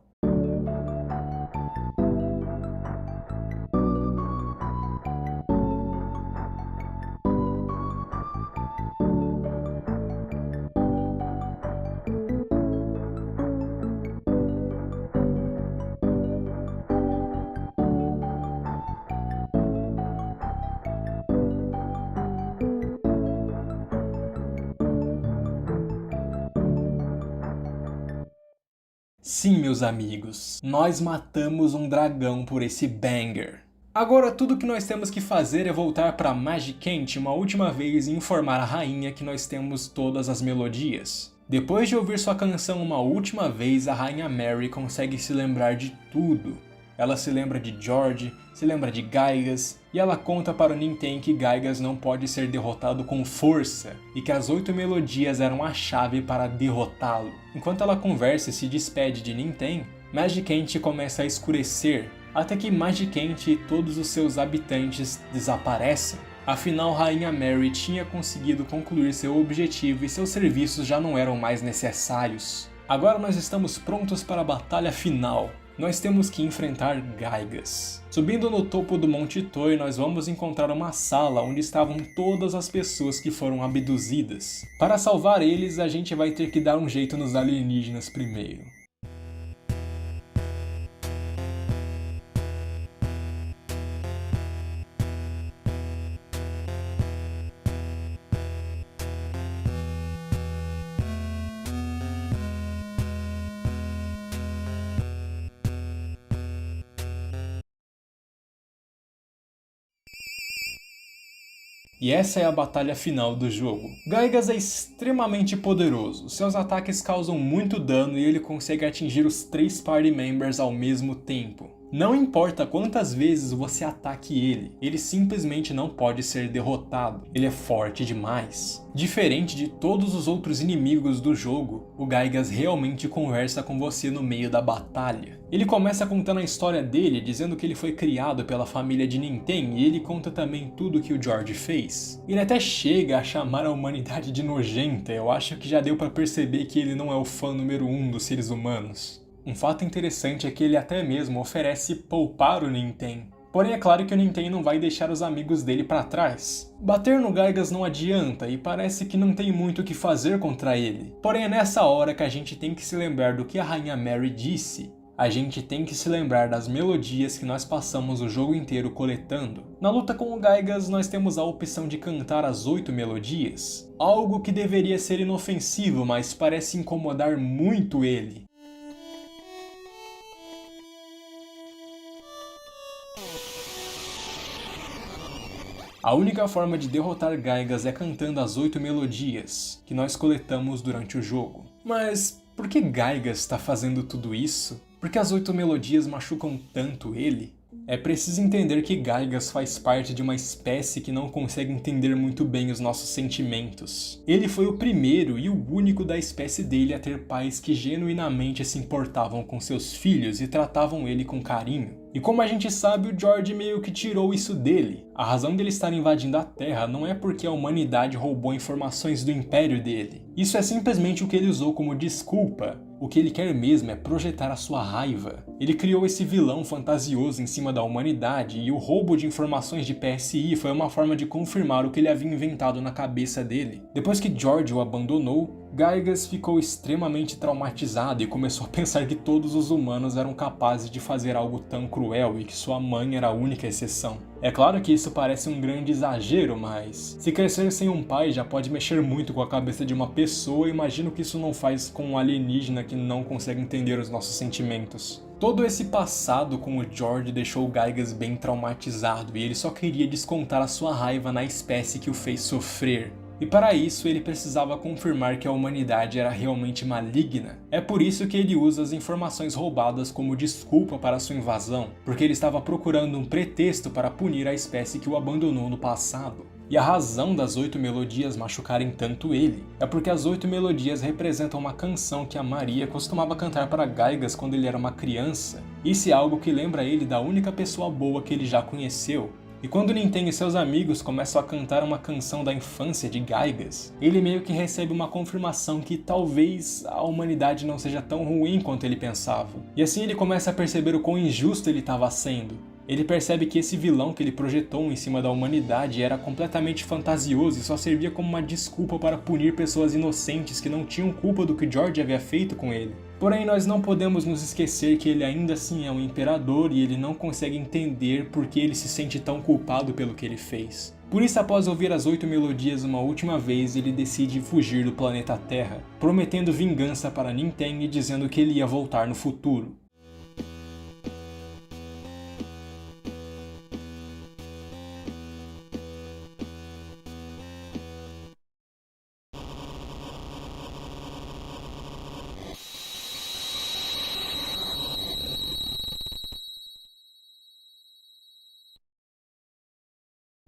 Sim, meus amigos, nós matamos um dragão por esse banger. Agora tudo que nós temos que fazer é voltar para Magicant uma última vez e informar a rainha que nós temos todas as melodias. Depois de ouvir sua canção uma última vez, a rainha Mary consegue se lembrar de tudo. Ela se lembra de George, se lembra de Gaigas, e ela conta para o Ninten que Gaigas não pode ser derrotado com força, e que as 8 melodias eram a chave para derrotá-lo. Enquanto ela conversa e se despede de Ninten, Magicant começa a escurecer, até que Magicant e todos os seus habitantes desaparecem. Afinal, Rainha Mary tinha conseguido concluir seu objetivo e seus serviços já não eram mais necessários. Agora nós estamos prontos para a batalha final. Nós temos que enfrentar Gaigas. Subindo no topo do Monte Toy, nós vamos encontrar uma sala onde estavam todas as pessoas que foram abduzidas. Para salvar eles, a gente vai ter que dar um jeito nos alienígenas primeiro. E essa é a batalha final do jogo. Gaigas é extremamente poderoso, seus ataques causam muito dano e ele consegue atingir os 3 party members ao mesmo tempo. Não importa quantas vezes você ataque ele simplesmente não pode ser derrotado, ele é forte demais. Diferente de todos os outros inimigos do jogo, o Gaigas realmente conversa com você no meio da batalha. Ele começa contando a história dele, dizendo que ele foi criado pela família de Ninten e ele conta também tudo que o George fez. Ele até chega a chamar a humanidade de nojenta, eu acho que já deu pra perceber que ele não é o fã número 1 dos seres humanos. Um fato interessante é que ele até mesmo oferece poupar o Ninten. Porém é claro que o Ninten não vai deixar os amigos dele para trás. Bater no Gaigas não adianta e parece que não tem muito o que fazer contra ele. Porém é nessa hora que a gente tem que se lembrar do que a Rainha Mary disse. A gente tem que se lembrar das melodias que nós passamos o jogo inteiro coletando. Na luta com o Gaigas nós temos a opção de cantar as 8 melodias. Algo que deveria ser inofensivo, mas parece incomodar muito ele. A única forma de derrotar Gaigas é cantando as 8 melodias que nós coletamos durante o jogo. Mas por que Gaigas está fazendo tudo isso? Por que as 8 melodias machucam tanto ele? É preciso entender que Gaigas faz parte de uma espécie que não consegue entender muito bem os nossos sentimentos. Ele foi o primeiro e o único da espécie dele a ter pais que genuinamente se importavam com seus filhos e tratavam ele com carinho. E como a gente sabe, o George meio que tirou isso dele. A razão dele estar invadindo a Terra não é porque a humanidade roubou informações do império dele. Isso é simplesmente o que ele usou como desculpa. O que ele quer mesmo é projetar a sua raiva. Ele criou esse vilão fantasioso em cima da humanidade e o roubo de informações de PSI foi uma forma de confirmar o que ele havia inventado na cabeça dele. Depois que George o abandonou, Gaigas ficou extremamente traumatizado e começou a pensar que todos os humanos eram capazes de fazer algo tão cruel e que sua mãe era a única exceção. É claro que isso parece um grande exagero, mas se crescer sem um pai já pode mexer muito com a cabeça de uma pessoa, imagino que isso não faz com um alienígena que não consegue entender os nossos sentimentos. Todo esse passado com o George deixou o Gaigas bem traumatizado e ele só queria descontar a sua raiva na espécie que o fez sofrer. E para isso ele precisava confirmar que a humanidade era realmente maligna. É por isso que ele usa as informações roubadas como desculpa para sua invasão, porque ele estava procurando um pretexto para punir a espécie que o abandonou no passado. E a razão das 8 melodias machucarem tanto ele é porque as 8 melodias representam uma canção que a Maria costumava cantar para Gaigas quando ele era uma criança. Isso é algo que lembra ele da única pessoa boa que ele já conheceu. E quando Ninten e seus amigos começam a cantar uma canção da infância de Gaigas, ele meio que recebe uma confirmação que talvez a humanidade não seja tão ruim quanto ele pensava. E assim ele começa a perceber o quão injusto ele estava sendo. Ele percebe que esse vilão que ele projetou em cima da humanidade era completamente fantasioso e só servia como uma desculpa para punir pessoas inocentes que não tinham culpa do que George havia feito com ele. Porém, nós não podemos nos esquecer que ele ainda assim é um imperador e ele não consegue entender por que ele se sente tão culpado pelo que ele fez. Por isso, após ouvir as 8 melodias uma última vez, ele decide fugir do planeta Terra, prometendo vingança para Ninten e dizendo que ele ia voltar no futuro.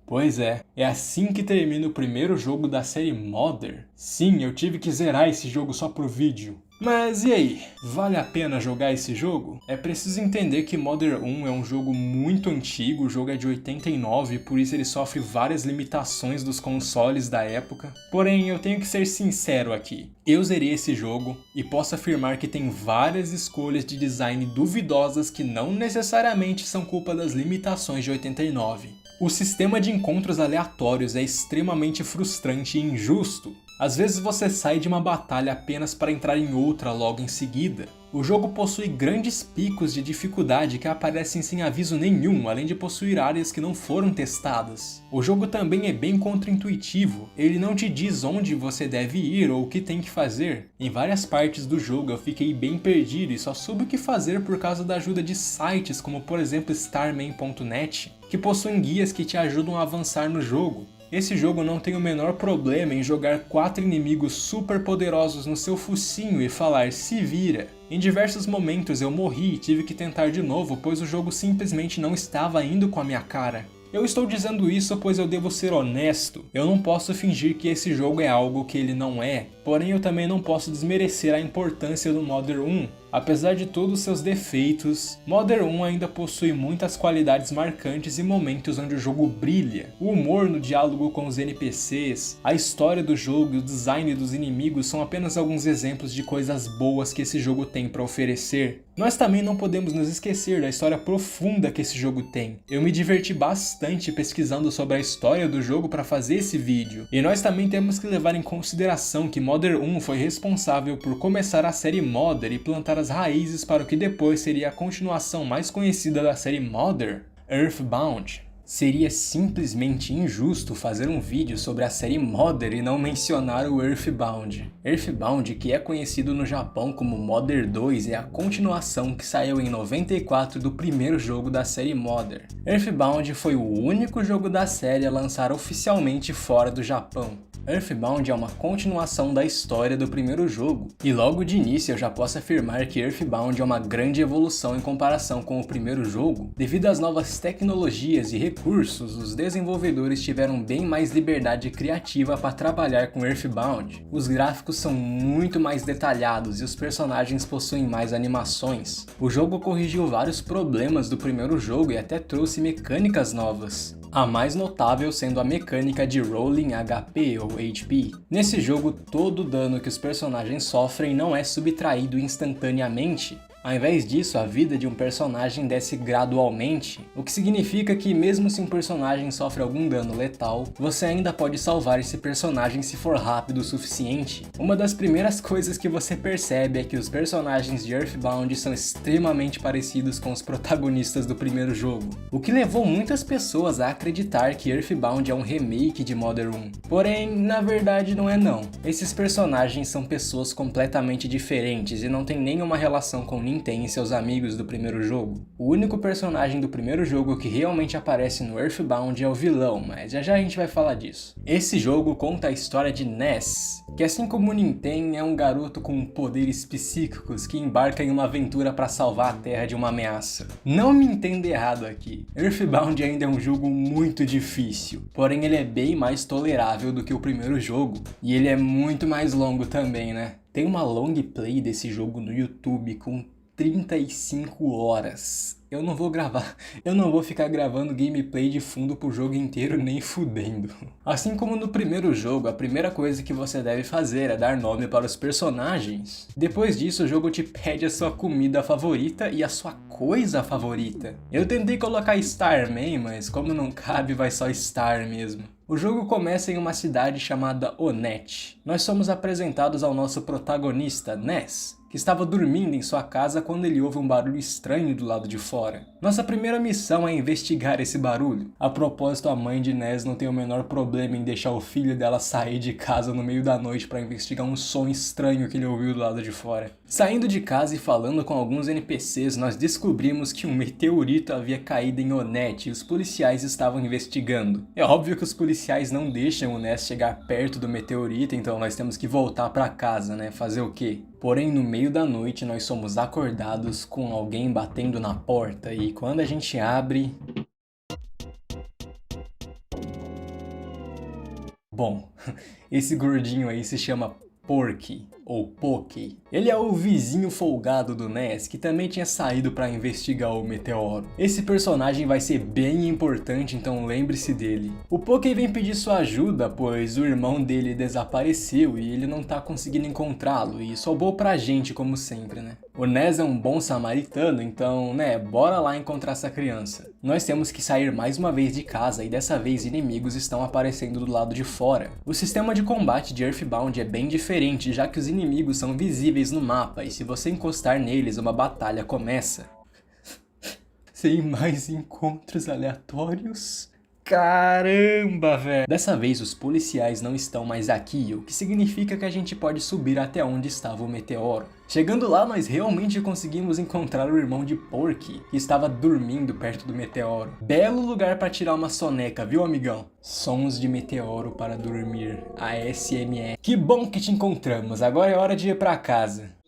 Pois é assim que termina o primeiro jogo da série Modder. Sim, eu tive que zerar esse jogo só pro vídeo. Mas e aí, vale a pena jogar esse jogo? É preciso entender que Modder 1 é um jogo muito antigo, o jogo é de 89, por isso ele sofre várias limitações dos consoles da época. Porém, eu tenho que ser sincero aqui, eu zerei esse jogo e posso afirmar que tem várias escolhas de design duvidosas que não necessariamente são culpa das limitações de 89. O sistema de encontros aleatórios é extremamente frustrante e injusto. Às vezes você sai de uma batalha apenas para entrar em outra logo em seguida. O jogo possui grandes picos de dificuldade que aparecem sem aviso nenhum, além de possuir áreas que não foram testadas. O jogo também é bem contraintuitivo, ele não te diz onde você deve ir ou o que tem que fazer. Em várias partes do jogo eu fiquei bem perdido e só soube o que fazer por causa da ajuda de sites como por exemplo Starman.net, que possuem guias que te ajudam a avançar no jogo. Esse jogo não tem o menor problema em jogar 4 inimigos super poderosos no seu focinho e falar "se vira". Em diversos momentos eu morri e tive que tentar de novo, pois o jogo simplesmente não estava indo com a minha cara. Eu estou dizendo isso pois eu devo ser honesto, eu não posso fingir que esse jogo é algo que ele não é, porém eu também não posso desmerecer a importância do Modder 1. Apesar de todos os seus defeitos, Modder 1 ainda possui muitas qualidades marcantes e momentos onde o jogo brilha. O humor no diálogo com os NPCs, a história do jogo e o design dos inimigos são apenas alguns exemplos de coisas boas que esse jogo tem para oferecer. Nós também não podemos nos esquecer da história profunda que esse jogo tem. Eu me diverti bastante pesquisando sobre a história do jogo para fazer esse vídeo. E nós também temos que levar em consideração que Modder 1 foi responsável por começar a série Modder e plantar as raízes para o que depois seria a continuação mais conhecida da série Modder, Earthbound. Seria simplesmente injusto fazer um vídeo sobre a série Modder e não mencionar o Earthbound. Earthbound, que é conhecido no Japão como Modder 2, é a continuação que saiu em 94 do primeiro jogo da série Modder. Earthbound foi o único jogo da série a lançar oficialmente fora do Japão. Earthbound é uma continuação da história do primeiro jogo, e logo de início eu já posso afirmar que Earthbound é uma grande evolução em comparação com o primeiro jogo. Devido às novas tecnologias e recursos, os desenvolvedores tiveram bem mais liberdade criativa para trabalhar com Earthbound. Os gráficos são muito mais detalhados e os personagens possuem mais animações. O jogo corrigiu vários problemas do primeiro jogo e até trouxe mecânicas novas. A mais notável sendo a mecânica de Rolling HP ou HP. Nesse jogo, todo o dano que os personagens sofrem não é subtraído instantaneamente. Ao invés disso, a vida de um personagem desce gradualmente, o que significa que mesmo se um personagem sofre algum dano letal, você ainda pode salvar esse personagem se for rápido o suficiente. Uma das primeiras coisas que você percebe é que os personagens de Earthbound são extremamente parecidos com os protagonistas do primeiro jogo, o que levou muitas pessoas a acreditar que Earthbound é um remake de Modder 1. Porém, na verdade não é não. Esses personagens são pessoas completamente diferentes e não tem nenhuma relação com Ninten e seus amigos do primeiro jogo. O único personagem do primeiro jogo que realmente aparece no Earthbound é o vilão, mas já já a gente vai falar disso. Esse jogo conta a história de Ness, que assim como Ninten é um garoto com poderes psíquicos que embarca em uma aventura para salvar a Terra de uma ameaça. Não me entenda errado aqui, Earthbound ainda é um jogo muito difícil, porém ele é bem mais tolerável do que o primeiro jogo, e ele é muito mais longo também, né? Tem uma long play desse jogo no YouTube com 35 horas. Eu não vou ficar gravando gameplay de fundo pro jogo inteiro nem fudendo. Assim como no primeiro jogo, a primeira coisa que você deve fazer é dar nome para os personagens. Depois disso, o jogo te pede a sua comida favorita e a sua coisa favorita. Eu tentei colocar Starman, mas como não cabe, vai só Star mesmo. O jogo começa em uma cidade chamada Onett. Nós somos apresentados ao nosso protagonista, Ness, que estava dormindo em sua casa quando ele ouve um barulho estranho do lado de fora. Nossa primeira missão é investigar esse barulho. A propósito, a mãe de Ness não tem o menor problema em deixar o filho dela sair de casa no meio da noite para investigar um som estranho que ele ouviu do lado de fora. Saindo de casa e falando com alguns NPCs, nós descobrimos que um meteorito havia caído em Onett e os policiais estavam investigando. É óbvio que os policiais não deixam o Ness chegar perto do meteorito, então nós temos que voltar para casa, né? Fazer o quê? Porém, no meio da noite, nós somos acordados com alguém batendo na porta e quando a gente abre... Bom, esse gordinho aí se chama Porky, ou Poké. Ele é o vizinho folgado do Ness, que também tinha saído para investigar o meteoro. Esse personagem vai ser bem importante, então lembre-se dele. O Poké vem pedir sua ajuda, pois o irmão dele desapareceu e ele não tá conseguindo encontrá-lo, e sobrou pra gente como sempre, né? O Ness é um bom samaritano, então, né, bora lá encontrar essa criança. Nós temos que sair mais uma vez de casa e dessa vez inimigos estão aparecendo do lado de fora. O sistema de combate de Earthbound é bem diferente, já que os inimigos são visíveis no mapa e se você encostar neles, uma batalha começa. Sem mais encontros aleatórios? Caramba, velho! Dessa vez os policiais não estão mais aqui, o que significa que a gente pode subir até onde estava o meteoro. Chegando lá, nós realmente conseguimos encontrar o irmão de Porky, que estava dormindo perto do meteoro. Belo lugar para tirar uma soneca, viu, amigão? Sons de meteoro para dormir, ASMR. Que bom que te encontramos, agora é hora de ir para casa.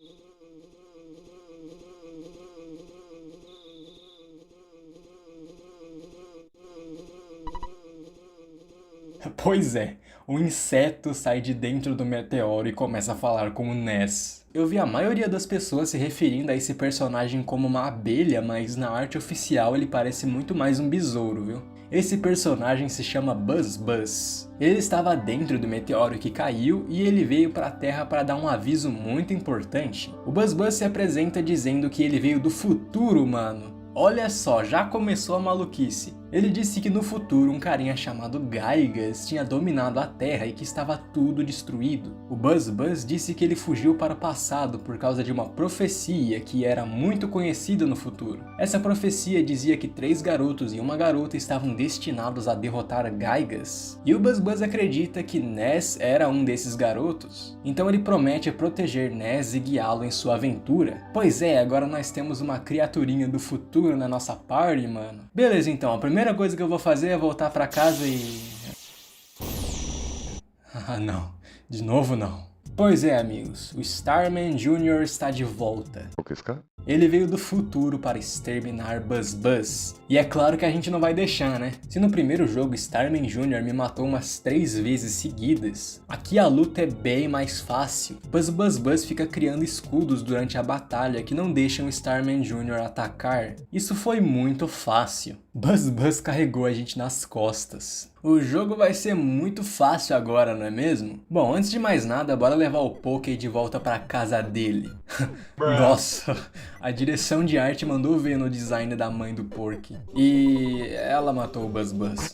Pois é, um inseto sai de dentro do meteoro e começa a falar com o Ness. Eu vi a maioria das pessoas se referindo a esse personagem como uma abelha, mas na arte oficial ele parece muito mais um besouro, viu? Esse personagem se chama Buzz Buzz. Ele estava dentro do meteoro que caiu e ele veio para a Terra para dar um aviso muito importante. O Buzz Buzz se apresenta dizendo que ele veio do futuro, mano. Olha só, já começou a maluquice. Ele disse que no futuro um carinha chamado Gaigas tinha dominado a Terra e que estava tudo destruído. O Buzz Buzz disse que ele fugiu para o passado por causa de uma profecia que era muito conhecida no futuro. Essa profecia dizia que 3 garotos e uma garota estavam destinados a derrotar Gaigas. E o Buzz Buzz acredita que Ness era um desses garotos. Então ele promete proteger Ness e guiá-lo em sua aventura. Pois é, agora nós temos uma criaturinha do futuro na nossa party, mano. Beleza, então, a primeira coisa que eu vou fazer é voltar pra casa e... Ah, não. De novo, não. Pois é, amigos. O Starman Jr. está de volta. Ele veio do futuro para exterminar Buzz Buzz. E é claro que a gente não vai deixar, né? Se no primeiro jogo Starman Jr. me matou umas 3 vezes seguidas, aqui a luta é bem mais fácil. Buzz Buzz fica criando escudos durante a batalha que não deixam Starman Jr. atacar. Isso foi muito fácil. Buzz carregou a gente nas costas. O jogo vai ser muito fácil agora, não é mesmo? Bom, antes de mais nada, bora levar o Poké de volta pra casa dele. Nossa, a direção de arte mandou ver no design da mãe do Porky. E ela matou o Buzz Buzz.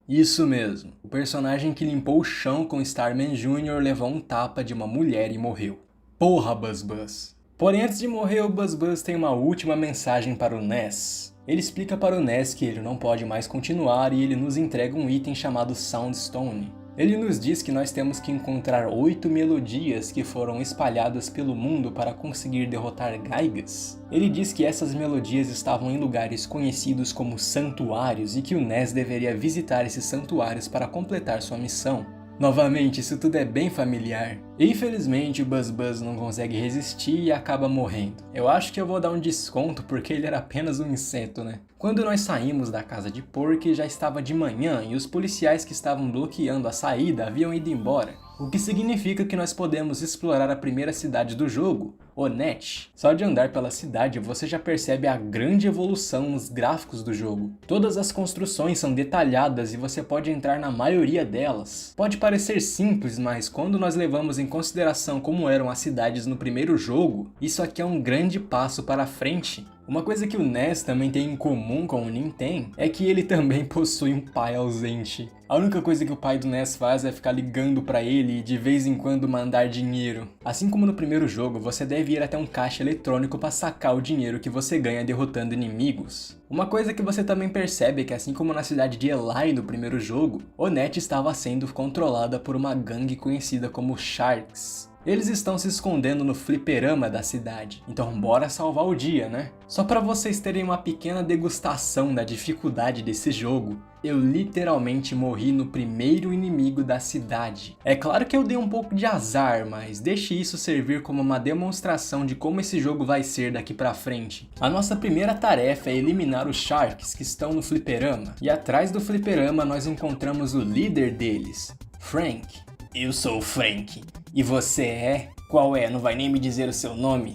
Isso mesmo, o personagem que limpou o chão com Starman Jr. levou um tapa de uma mulher e morreu. Porra, Buzz Buzz. Porém, antes de morrer, o Buzz Buzz tem uma última mensagem para o Ness. Ele explica para o Ness que ele não pode mais continuar e ele nos entrega um item chamado Soundstone. Ele nos diz que nós temos que encontrar 8 melodias que foram espalhadas pelo mundo para conseguir derrotar Gaigas. Ele diz que essas melodias estavam em lugares conhecidos como santuários e que o Ness deveria visitar esses santuários para completar sua missão. Novamente, isso tudo é bem familiar. Infelizmente, o Buzz Buzz não consegue resistir e acaba morrendo. Eu acho que eu vou dar um desconto porque ele era apenas um inseto, né? Quando nós saímos da casa de Porky, já estava de manhã e os policiais que estavam bloqueando a saída haviam ido embora. O que significa que nós podemos explorar a primeira cidade do jogo, Onett. Só de andar pela cidade você já percebe a grande evolução nos gráficos do jogo. Todas as construções são detalhadas e você pode entrar na maioria delas. Pode parecer simples, mas quando nós levamos em consideração como eram as cidades no primeiro jogo, isso aqui é um grande passo para frente. Uma coisa que o Ness também tem em comum com o Nintendo é que ele também possui um pai ausente. A única coisa que o pai do Ness faz é ficar ligando pra ele e de vez em quando mandar dinheiro. Assim como no primeiro jogo, você deve ir até um caixa eletrônico para sacar o dinheiro que você ganha derrotando inimigos. Uma coisa que você também percebe é que assim como na cidade de Eli no primeiro jogo, Onett estava sendo controlada por uma gangue conhecida como Sharks. Eles estão se escondendo no fliperama da cidade, então bora salvar o dia, né? Só para vocês terem uma pequena degustação da dificuldade desse jogo, eu literalmente morri no primeiro inimigo da cidade. É claro que eu dei um pouco de azar, mas deixe isso servir como uma demonstração de como esse jogo vai ser daqui pra frente. A nossa primeira tarefa é eliminar os Sharks que estão no fliperama, e atrás do fliperama nós encontramos o líder deles, Frank. Eu sou o Frank. E você é? Qual é? Não vai nem me dizer o seu nome?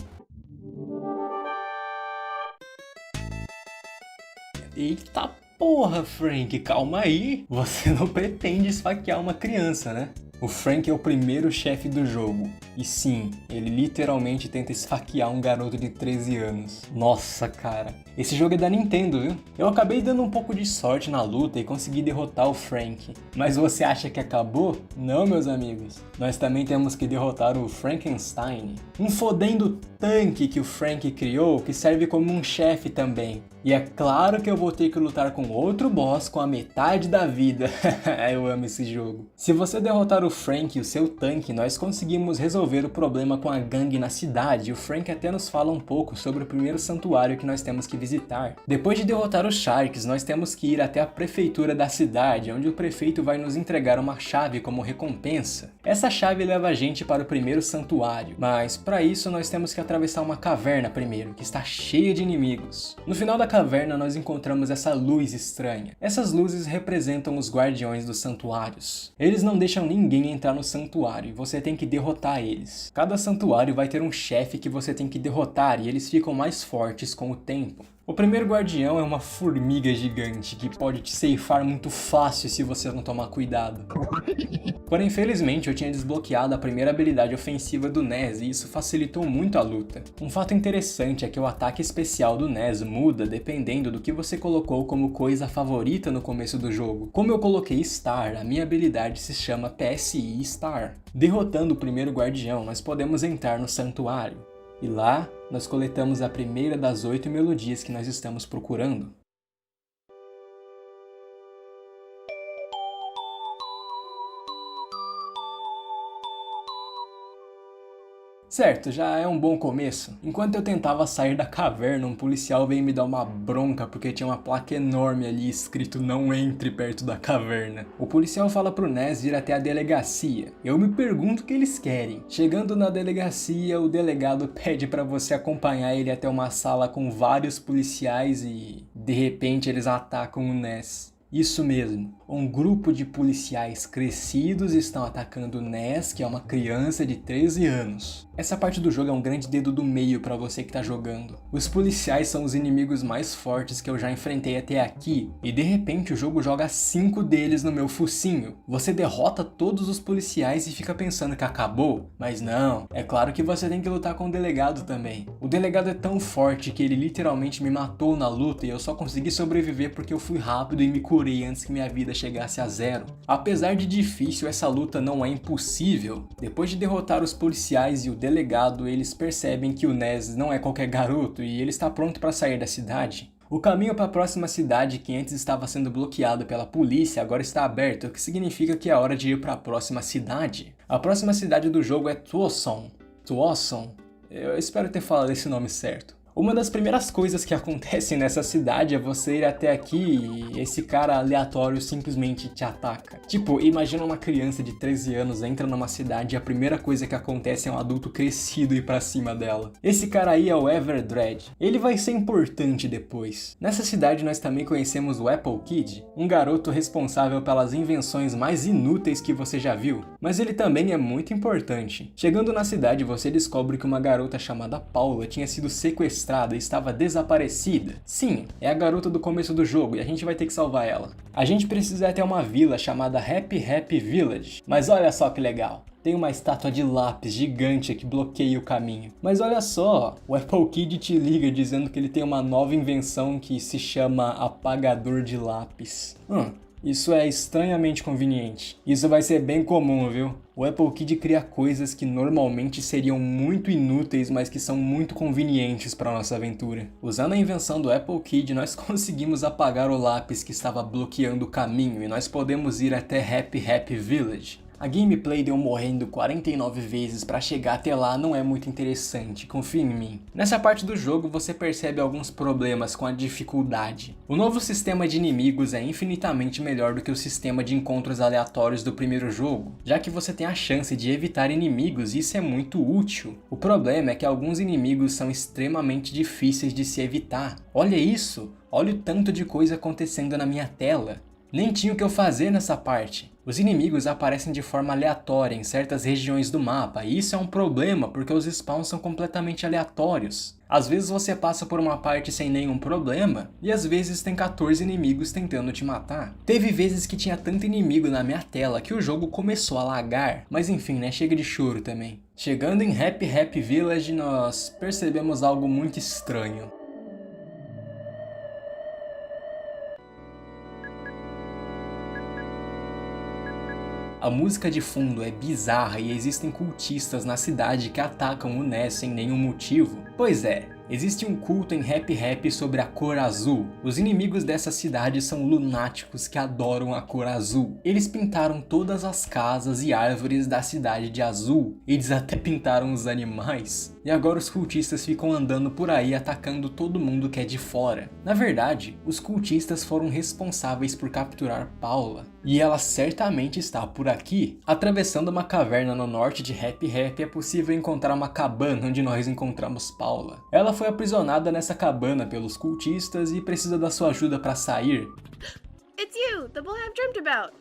Eita porra, Frank, calma aí. Você não pretende esfaquear uma criança, né? O Frank é o primeiro chefe do jogo. E sim, ele literalmente tenta esfaquear um garoto de 13 anos. Nossa, cara. Esse jogo é da Nintendo, viu? Eu acabei dando um pouco de sorte na luta e consegui derrotar o Frank. Mas você acha que acabou? Não, meus amigos. Nós também temos que derrotar o Frankenstein. Um fodendo tanque que o Frank criou que serve como um chefe também. E é claro que eu vou ter que lutar com outro boss com a metade da vida. Eu amo esse jogo. Se você derrotar o Frank e o seu tanque, nós conseguimos resolver o problema com a gangue na cidade. E o Frank até nos fala um pouco sobre o primeiro santuário que nós temos que visitar. Depois de derrotar os Sharks, nós temos que ir até a prefeitura da cidade, onde o prefeito vai nos entregar uma chave como recompensa. Essa chave leva a gente para o primeiro santuário, mas para isso nós temos que atravessar uma caverna primeiro, que está cheia de inimigos. No final da caverna nós encontramos essa luz estranha. Essas luzes representam os guardiões dos santuários. Eles não deixam ninguém entrar no santuário e você tem que derrotar eles. Cada santuário vai ter um chefe que você tem que derrotar e eles ficam mais fortes com o tempo. O primeiro guardião é uma formiga gigante que pode te ceifar muito fácil se você não tomar cuidado. Porém, infelizmente, eu tinha desbloqueado a primeira habilidade ofensiva do Ness e isso facilitou muito a luta. Um fato interessante é que o ataque especial do Ness muda dependendo do que você colocou como coisa favorita no começo do jogo. Como eu coloquei Star, a minha habilidade se chama PSI Star. Derrotando o primeiro guardião, nós podemos entrar no santuário. E lá, nós coletamos a primeira das 8 melodias que nós estamos procurando. Certo, já é um bom começo. Enquanto eu tentava sair da caverna, um policial veio me dar uma bronca porque tinha uma placa enorme ali escrito "Não entre perto da caverna". O policial fala pro Ness ir até a delegacia. Eu me pergunto o que eles querem. Chegando na delegacia, o delegado pede pra você acompanhar ele até uma sala com vários policiais e de repente eles atacam o Ness. Isso mesmo, um grupo de policiais crescidos estão atacando Ness, que é uma criança de 13 anos. Essa parte do jogo é um grande dedo do meio pra você que tá jogando. Os policiais são os inimigos mais fortes que eu já enfrentei até aqui, e de repente o jogo joga 5 deles no meu focinho. Você derrota todos os policiais e fica pensando que acabou, mas não, é claro que você tem que lutar com o delegado também. O delegado é tão forte que ele literalmente me matou na luta e eu só consegui sobreviver porque eu fui rápido e me curei antes que minha vida chegasse a 0. Apesar de difícil, essa luta não é impossível. Depois de derrotar os policiais e o delegado, eles percebem que o Ness não é qualquer garoto e ele está pronto para sair da cidade. O caminho para a próxima cidade, que antes estava sendo bloqueado pela polícia, agora está aberto, o que significa que é hora de ir para a próxima cidade. A próxima cidade do jogo é Tucson. Tucson? Eu espero ter falado esse nome certo. Uma das primeiras coisas que acontecem nessa cidade é você ir até aqui e esse cara aleatório simplesmente te ataca. Tipo, imagina uma criança de 13 anos entra numa cidade e a primeira coisa que acontece é um adulto crescido ir pra cima dela. Esse cara aí é o Everdread. Ele vai ser importante depois. Nessa cidade nós também conhecemos o Apple Kid, um garoto responsável pelas invenções mais inúteis que você já viu. Mas ele também é muito importante. Chegando na cidade você descobre que uma garota chamada Paula tinha sido sequestrada e estava desaparecida. Sim, é a garota do começo do jogo e a gente vai ter que salvar ela. A gente precisa ir até uma vila chamada Happy Village. Mas olha só que legal. Tem uma estátua de lápis gigante que bloqueia o caminho. Mas olha só, o Apple Kid te liga dizendo que ele tem uma nova invenção que se chama apagador de lápis. Isso é estranhamente conveniente. Isso vai ser bem comum, viu? O Apple Kid cria coisas que normalmente seriam muito inúteis, mas que são muito convenientes para nossa aventura. Usando a invenção do Apple Kid, nós conseguimos apagar o lápis que estava bloqueando o caminho e nós podemos ir até Happy Village. A gameplay de eu morrendo 49 vezes pra chegar até lá não é muito interessante, confia em mim. Nessa parte do jogo você percebe alguns problemas com a dificuldade. O novo sistema de inimigos é infinitamente melhor do que o sistema de encontros aleatórios do primeiro jogo, já que você tem a chance de evitar inimigos e isso é muito útil. O problema é que alguns inimigos são extremamente difíceis de se evitar. Olha isso! Olha o tanto de coisa acontecendo na minha tela. Nem tinha o que eu fazer nessa parte. Os inimigos aparecem de forma aleatória em certas regiões do mapa, e isso é um problema porque os spawns são completamente aleatórios. Às vezes você passa por uma parte sem nenhum problema, e às vezes tem 14 inimigos tentando te matar. Teve vezes que tinha tanto inimigo na minha tela que o jogo começou a lagar, mas enfim, né, chega de choro também. Chegando em Happy Happy Village, nós percebemos algo muito estranho. A música de fundo é bizarra e existem cultistas na cidade que atacam o Ness sem nenhum motivo. Pois é, existe um culto em Happy Happy sobre a cor azul. Os inimigos dessa cidade são lunáticos que adoram a cor azul. Eles pintaram todas as casas e árvores da cidade de azul. Eles até pintaram os animais. E agora os cultistas ficam andando por aí atacando todo mundo que é de fora. Na verdade, os cultistas foram responsáveis por capturar Paula. E ela certamente está por aqui. Atravessando uma caverna no norte de Happy Happy é possível encontrar uma cabana onde nós encontramos Paula. Ela foi aprisionada nessa cabana pelos cultistas e precisa da sua ajuda para sair. It's you, the boy I've dreamt about.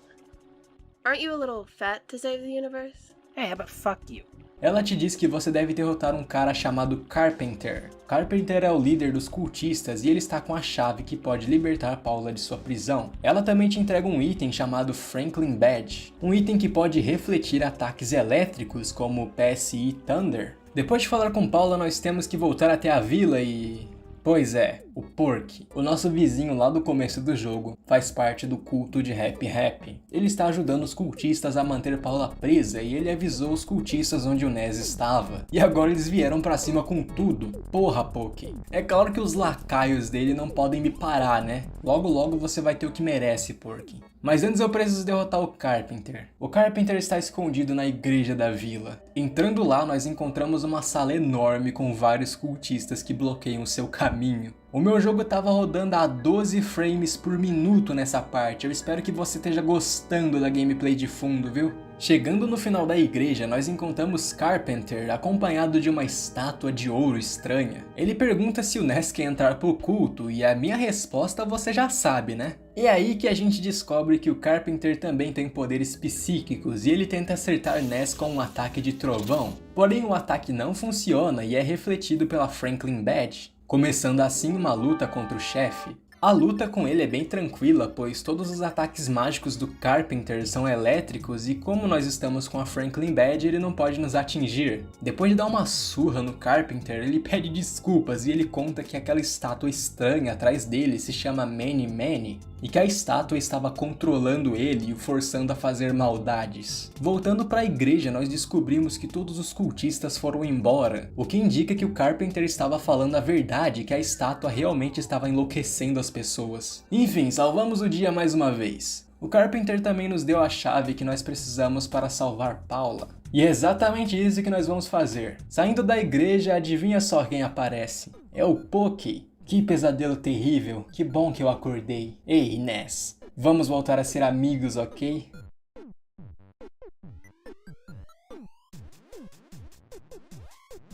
Aren't you a little fat to save the universe? Hey, but fuck you. Ela te diz que você deve derrotar um cara chamado Carpenter. Carpenter é o líder dos cultistas e ele está com a chave que pode libertar Paula de sua prisão. Ela também te entrega um item chamado Franklin Badge, um item que pode refletir ataques elétricos como o PSI Thunder. Depois de falar com Paula, nós temos que voltar até a vila e... Pois é, o Porky, o nosso vizinho lá do começo do jogo, faz parte do culto de Happy Happy. Ele está ajudando os cultistas a manter Paula presa e ele avisou os cultistas onde o Ness estava. E agora eles vieram pra cima com tudo. Porra, Porky. É claro que os lacaios dele não podem me parar, né? Logo logo você vai ter o que merece, Porky. Mas antes eu preciso derrotar o Carpenter. O Carpenter está escondido na igreja da vila. Entrando lá, nós encontramos uma sala enorme com vários cultistas que bloqueiam seu caminho. O meu jogo estava rodando a 12 frames por minuto nessa parte. Eu espero que você esteja gostando da gameplay de fundo, viu? Chegando no final da igreja, nós encontramos Carpenter acompanhado de uma estátua de ouro estranha. Ele pergunta se o Ness quer entrar pro culto e a minha resposta você já sabe, né? É aí que a gente descobre que o Carpenter também tem poderes psíquicos e ele tenta acertar Ness com um ataque de trovão. Porém o ataque não funciona e é refletido pela Franklin Badge, começando assim uma luta contra o chefe. A luta com ele é bem tranquila, pois todos os ataques mágicos do Carpenter são elétricos e como nós estamos com a Franklin Badge, ele não pode nos atingir. Depois de dar uma surra no Carpenter, ele pede desculpas e ele conta que aquela estátua estranha atrás dele se chama Many Many e que a estátua estava controlando ele e o forçando a fazer maldades. Voltando para a igreja, nós descobrimos que todos os cultistas foram embora, o que indica que o Carpenter estava falando a verdade e que a estátua realmente estava enlouquecendo as pessoas. Enfim, salvamos o dia mais uma vez. O Carpenter também nos deu a chave que nós precisamos para salvar Paula. E é exatamente isso que nós vamos fazer. Saindo da igreja, adivinha só quem aparece? É o Poki. Que pesadelo terrível, que bom que eu acordei. Ei, Ness, vamos voltar a ser amigos, ok?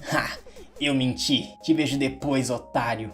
Ha! Eu menti. Te vejo depois, otário.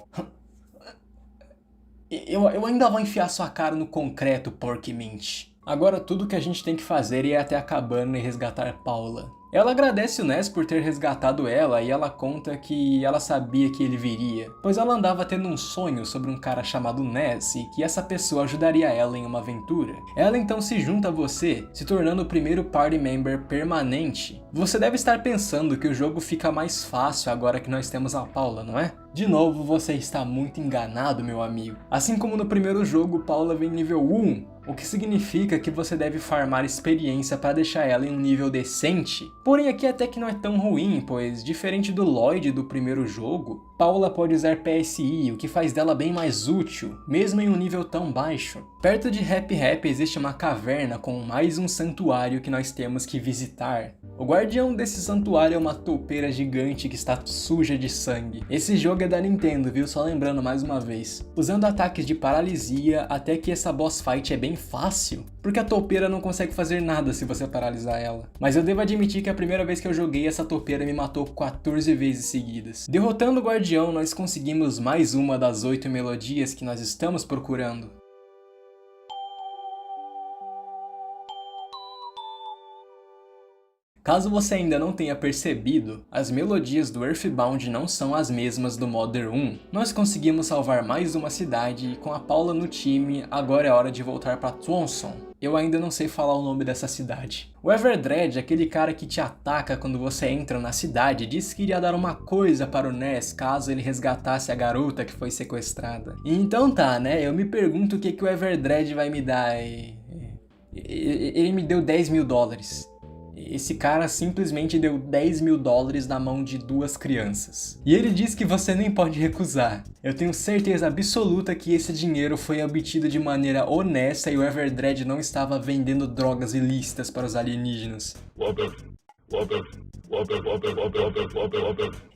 Eu ainda vou enfiar sua cara no concreto, Porky Mint. Agora tudo que a gente tem que fazer é ir até a cabana e resgatar Paula. Ela agradece o Ness por ter resgatado ela e ela conta que ela sabia que ele viria, pois ela andava tendo um sonho sobre um cara chamado Ness e que essa pessoa ajudaria ela em uma aventura. Ela então se junta a você, se tornando o primeiro party member permanente. Você deve estar pensando que o jogo fica mais fácil agora que nós temos a Paula, não é? De novo, você está muito enganado, meu amigo. Assim como no primeiro jogo, Paula vem nível 1, o que significa que você deve farmar experiência para deixar ela em um nível decente. Porém aqui até que não é tão ruim, pois diferente do Lloyd do primeiro jogo, Paula pode usar PSI, o que faz dela bem mais útil, mesmo em um nível tão baixo. Perto de Happy Happy existe uma caverna com mais um santuário que nós temos que visitar. O guardião desse santuário é uma toupeira gigante que está suja de sangue. Esse jogo é da Nintendo, viu? Só lembrando mais uma vez. Usando ataques de paralisia, até que essa boss fight é bem fácil, porque a toupeira não consegue fazer nada se você paralisar ela. Mas eu devo admitir que a primeira vez que eu joguei, essa toupeira me matou 14 vezes seguidas. Derrotando o guardião, nós conseguimos mais uma das 8 melodias que nós estamos procurando. Caso você ainda não tenha percebido, as melodias do Earthbound não são as mesmas do Mother 1. Nós conseguimos salvar mais uma cidade e com a Paula no time, agora é hora de voltar para Twoson. Eu ainda não sei falar o nome dessa cidade. O Everdred, aquele cara que te ataca quando você entra na cidade, disse que iria dar uma coisa para o Ness caso ele resgatasse a garota que foi sequestrada. E então tá, né? Eu me pergunto o que o Everdred vai me dar. Ele me deu 10 mil dólares. Esse cara simplesmente deu 10 mil dólares na mão de 2 crianças. E ele diz que você nem pode recusar. Eu tenho certeza absoluta que esse dinheiro foi obtido de maneira honesta e o Everdred não estava vendendo drogas ilícitas para os alienígenas.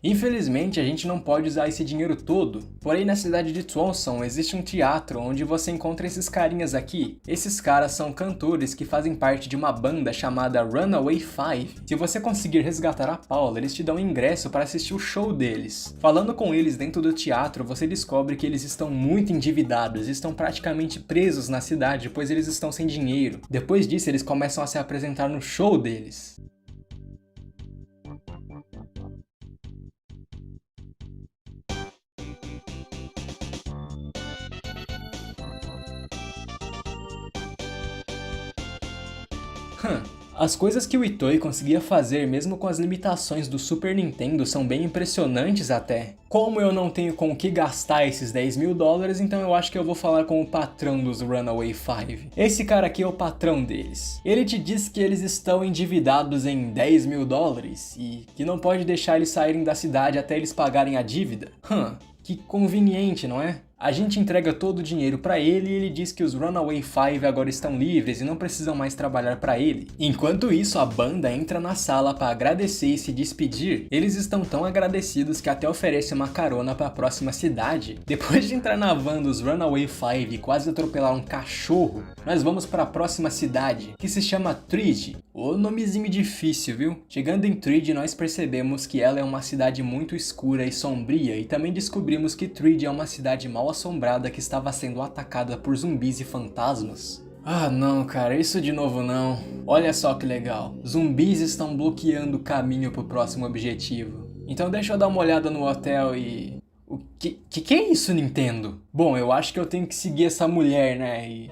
Infelizmente, a gente não pode usar esse dinheiro todo. Porém, na cidade de Twoson existe um teatro onde você encontra esses carinhas aqui. Esses caras são cantores que fazem parte de uma banda chamada Runaway Five. Se você conseguir resgatar a Paula, eles te dão ingresso para assistir o show deles. Falando com eles dentro do teatro, você descobre que eles estão muito endividados, estão praticamente presos na cidade, pois eles estão sem dinheiro. Depois disso, eles começam a se apresentar no show deles. As coisas que o Itoi conseguia fazer mesmo com as limitações do Super Nintendo são bem impressionantes até. Como eu não tenho com o que gastar esses 10 mil dólares, então eu acho que eu vou falar com o patrão dos Runaway Five. Esse cara aqui é o patrão deles. Ele te diz que eles estão endividados em 10 mil dólares e que não pode deixar eles saírem da cidade até eles pagarem a dívida. Que conveniente, não é? A gente entrega todo o dinheiro pra ele e ele diz que os Runaway Five agora estão livres e não precisam mais trabalhar pra ele. Enquanto isso, a banda entra na sala pra agradecer e se despedir. Eles estão tão agradecidos que até oferecem uma carona pra próxima cidade. Depois de entrar na van dos Runaway Five e quase atropelar um cachorro, nós vamos pra próxima cidade, que se chama Tridge. O nomezinho difícil, viu? Chegando em Tridge, nós percebemos que ela é uma cidade muito escura e sombria e também descobrimos que Tridge é uma cidade mal assombrada que estava sendo atacada por zumbis e fantasmas. Ah não, cara, isso de novo não. Olha só que legal. Zumbis estão bloqueando o caminho pro próximo objetivo. Então deixa eu dar uma olhada no hotel e... O que é isso, Nintendo? Bom, eu acho que eu tenho que seguir essa mulher, né?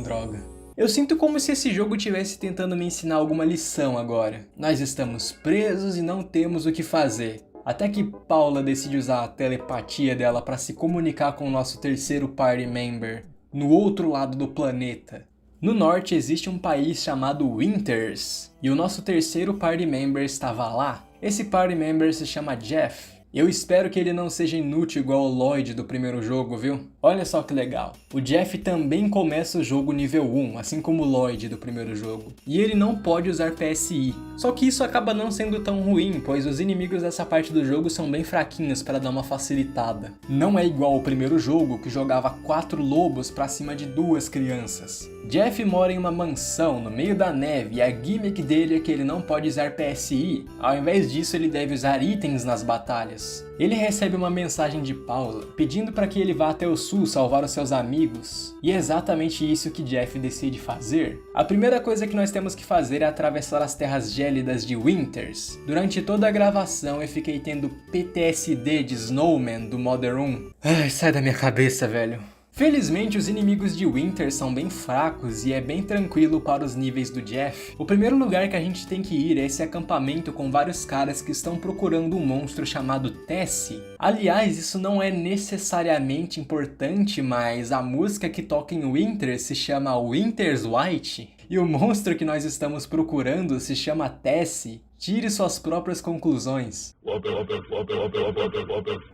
Droga. Eu sinto como se esse jogo estivesse tentando me ensinar alguma lição agora. Nós estamos presos e não temos o que fazer. Até que Paula decide usar a telepatia dela para se comunicar com o nosso terceiro party member, no outro lado do planeta. No norte existe um país chamado Winters, e o nosso terceiro party member estava lá. Esse party member se chama Jeff. Eu espero que ele não seja inútil igual o Lloyd do primeiro jogo, viu? Olha só que legal. O Jeff também começa o jogo nível 1, assim como o Lloyd do primeiro jogo. E ele não pode usar PSI. Só que isso acaba não sendo tão ruim, pois os inimigos dessa parte do jogo são bem fraquinhos para dar uma facilitada. Não é igual ao primeiro jogo, que jogava 4 lobos pra cima de 2 crianças. Jeff mora em uma mansão no meio da neve e a gimmick dele é que ele não pode usar PSI. Ao invés disso, ele deve usar itens nas batalhas. Ele recebe uma mensagem de Paula, pedindo para que ele vá até o sul salvar os seus amigos. E é exatamente isso que Jeff decide fazer. A primeira coisa que nós temos que fazer é atravessar as terras gélidas de Winters. Durante toda a gravação eu fiquei tendo PTSD de Snowman do Mother 1. Ai, sai da minha cabeça, velho. Felizmente, os inimigos de Winter são bem fracos e é bem tranquilo para os níveis do Jeff. O primeiro lugar que a gente tem que ir é esse acampamento com vários caras que estão procurando um monstro chamado Tessie. Aliás, isso não é necessariamente importante, mas a música que toca em Winter se chama Winter's White. E o monstro que nós estamos procurando se chama Tessie, Tire suas próprias conclusões.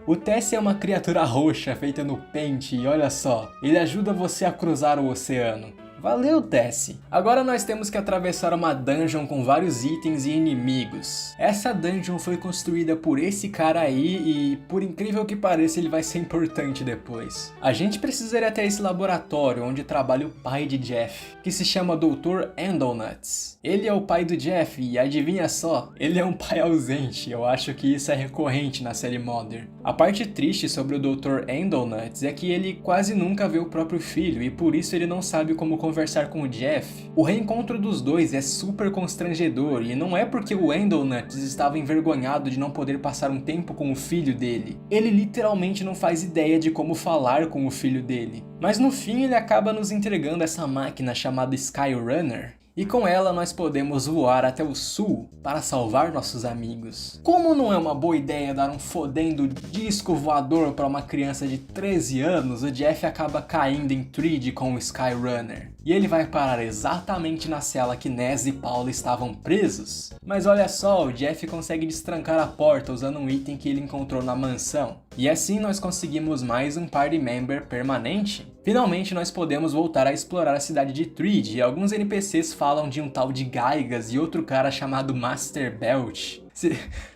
O Tessie é uma criatura roxa feita no Paint e olha só, ele ajuda você a cruzar o oceano. Valeu, Tessie! Agora nós temos que atravessar uma dungeon com vários itens e inimigos. Essa dungeon foi construída por esse cara aí e, por incrível que pareça, ele vai ser importante depois. A gente precisa ir até esse laboratório onde trabalha o pai de Jeff, que se chama Dr. Endlenuts. Ele é o pai do Jeff e adivinha só, ele é um pai ausente. Eu acho que isso é recorrente na série Mother. A parte triste sobre o Dr. Endlenuts é que ele quase nunca vê o próprio filho e por isso ele não sabe como conversar com o Jeff. O reencontro dos dois é super constrangedor e não é porque o Endlenuts estava envergonhado de não poder passar um tempo com o filho dele. Ele literalmente não faz ideia de como falar com o filho dele. Mas no fim ele acaba nos entregando essa máquina chamada Skyrunner. E com ela nós podemos voar até o sul para salvar nossos amigos. Como não é uma boa ideia dar um fodendo disco voador para uma criança de 13 anos, o Jeff acaba caindo em Threed com o Skyrunner. E ele vai parar exatamente na cela que Ness e Paula estavam presos. Mas olha só, o Jeff consegue destrancar a porta usando um item que ele encontrou na mansão. E assim nós conseguimos mais um party member permanente. Finalmente nós podemos voltar a explorar a cidade de Threed e alguns NPCs falam de um tal de Gaigas e outro cara chamado Master Belt.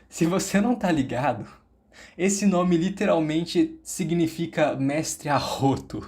Se você não tá ligado, esse nome literalmente significa mestre arroto.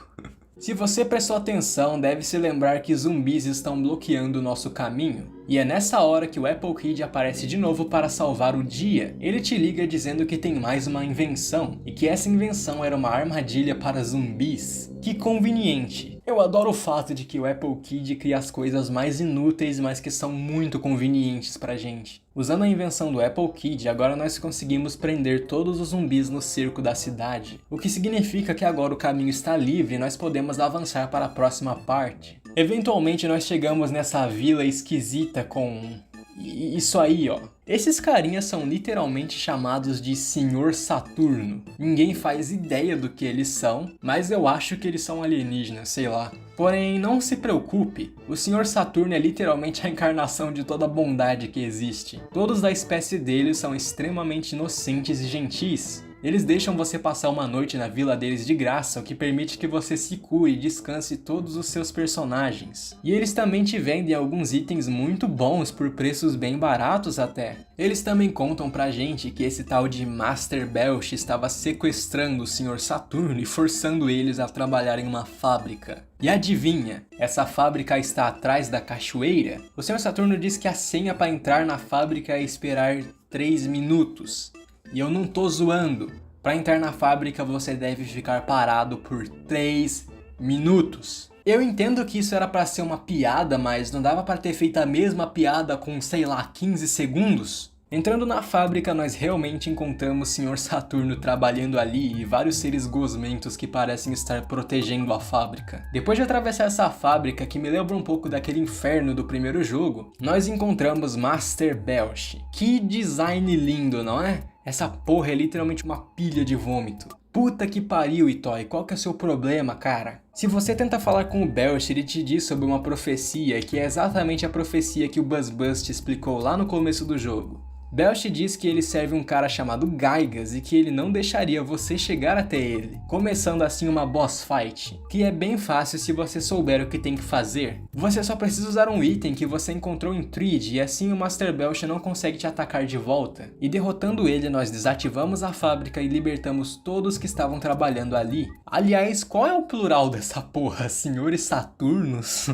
Se você prestou atenção, deve se lembrar que zumbis estão bloqueando o nosso caminho. E é nessa hora que o Apple Kid aparece de novo para salvar o dia. Ele te liga dizendo que tem mais uma invenção, e que essa invenção era uma armadilha para zumbis. Que conveniente! Eu adoro o fato de que o Apple Kid cria as coisas mais inúteis, mas que são muito convenientes pra gente. Usando a invenção do Apple Kid, agora nós conseguimos prender todos os zumbis no cerco da cidade. O que significa que agora o caminho está livre e nós podemos avançar para a próxima parte. Eventualmente nós chegamos nessa vila esquisita com... isso aí, ó. Esses carinhas são literalmente chamados de Senhor Saturno. Ninguém faz ideia do que eles são, mas eu acho que eles são alienígenas, sei lá. Porém, não se preocupe, o Senhor Saturno é literalmente a encarnação de toda a bondade que existe. Todos da espécie dele são extremamente inocentes e gentis. Eles deixam você passar uma noite na vila deles de graça, o que permite que você se cure e descanse todos os seus personagens. E eles também te vendem alguns itens muito bons por preços bem baratos até. Eles também contam pra gente que esse tal de Master Belch estava sequestrando o Sr. Saturno e forçando eles a trabalhar em uma fábrica. E adivinha, essa fábrica está atrás da cachoeira? O Sr. Saturno diz que a senha para entrar na fábrica é esperar 3 minutos. E eu não tô zoando. Para entrar na fábrica você deve ficar parado por 3 minutos. Eu entendo que isso era para ser uma piada, mas não dava para ter feito a mesma piada com, sei lá, 15 segundos? Entrando na fábrica, nós realmente encontramos o Sr. Saturno trabalhando ali e vários seres gosmentos que parecem estar protegendo a fábrica. Depois de atravessar essa fábrica, que me lembra um pouco daquele inferno do primeiro jogo, nós encontramos Master Belch. Que design lindo, não é? Essa porra é literalmente uma pilha de vômito. Puta que pariu, Itoy, qual que é o seu problema, cara? Se você tenta falar com o Belch, ele te diz sobre uma profecia, que é exatamente a profecia que o BuzzBuzz te explicou lá no começo do jogo. Belch diz que ele serve um cara chamado Gaigas e que ele não deixaria você chegar até ele, começando assim uma boss fight, que é bem fácil se você souber o que tem que fazer. Você só precisa usar um item que você encontrou em Threed e assim o Master Belch não consegue te atacar de volta. E derrotando ele, nós desativamos a fábrica e libertamos todos que estavam trabalhando ali. Aliás, qual é o plural dessa porra? Senhores Saturnos?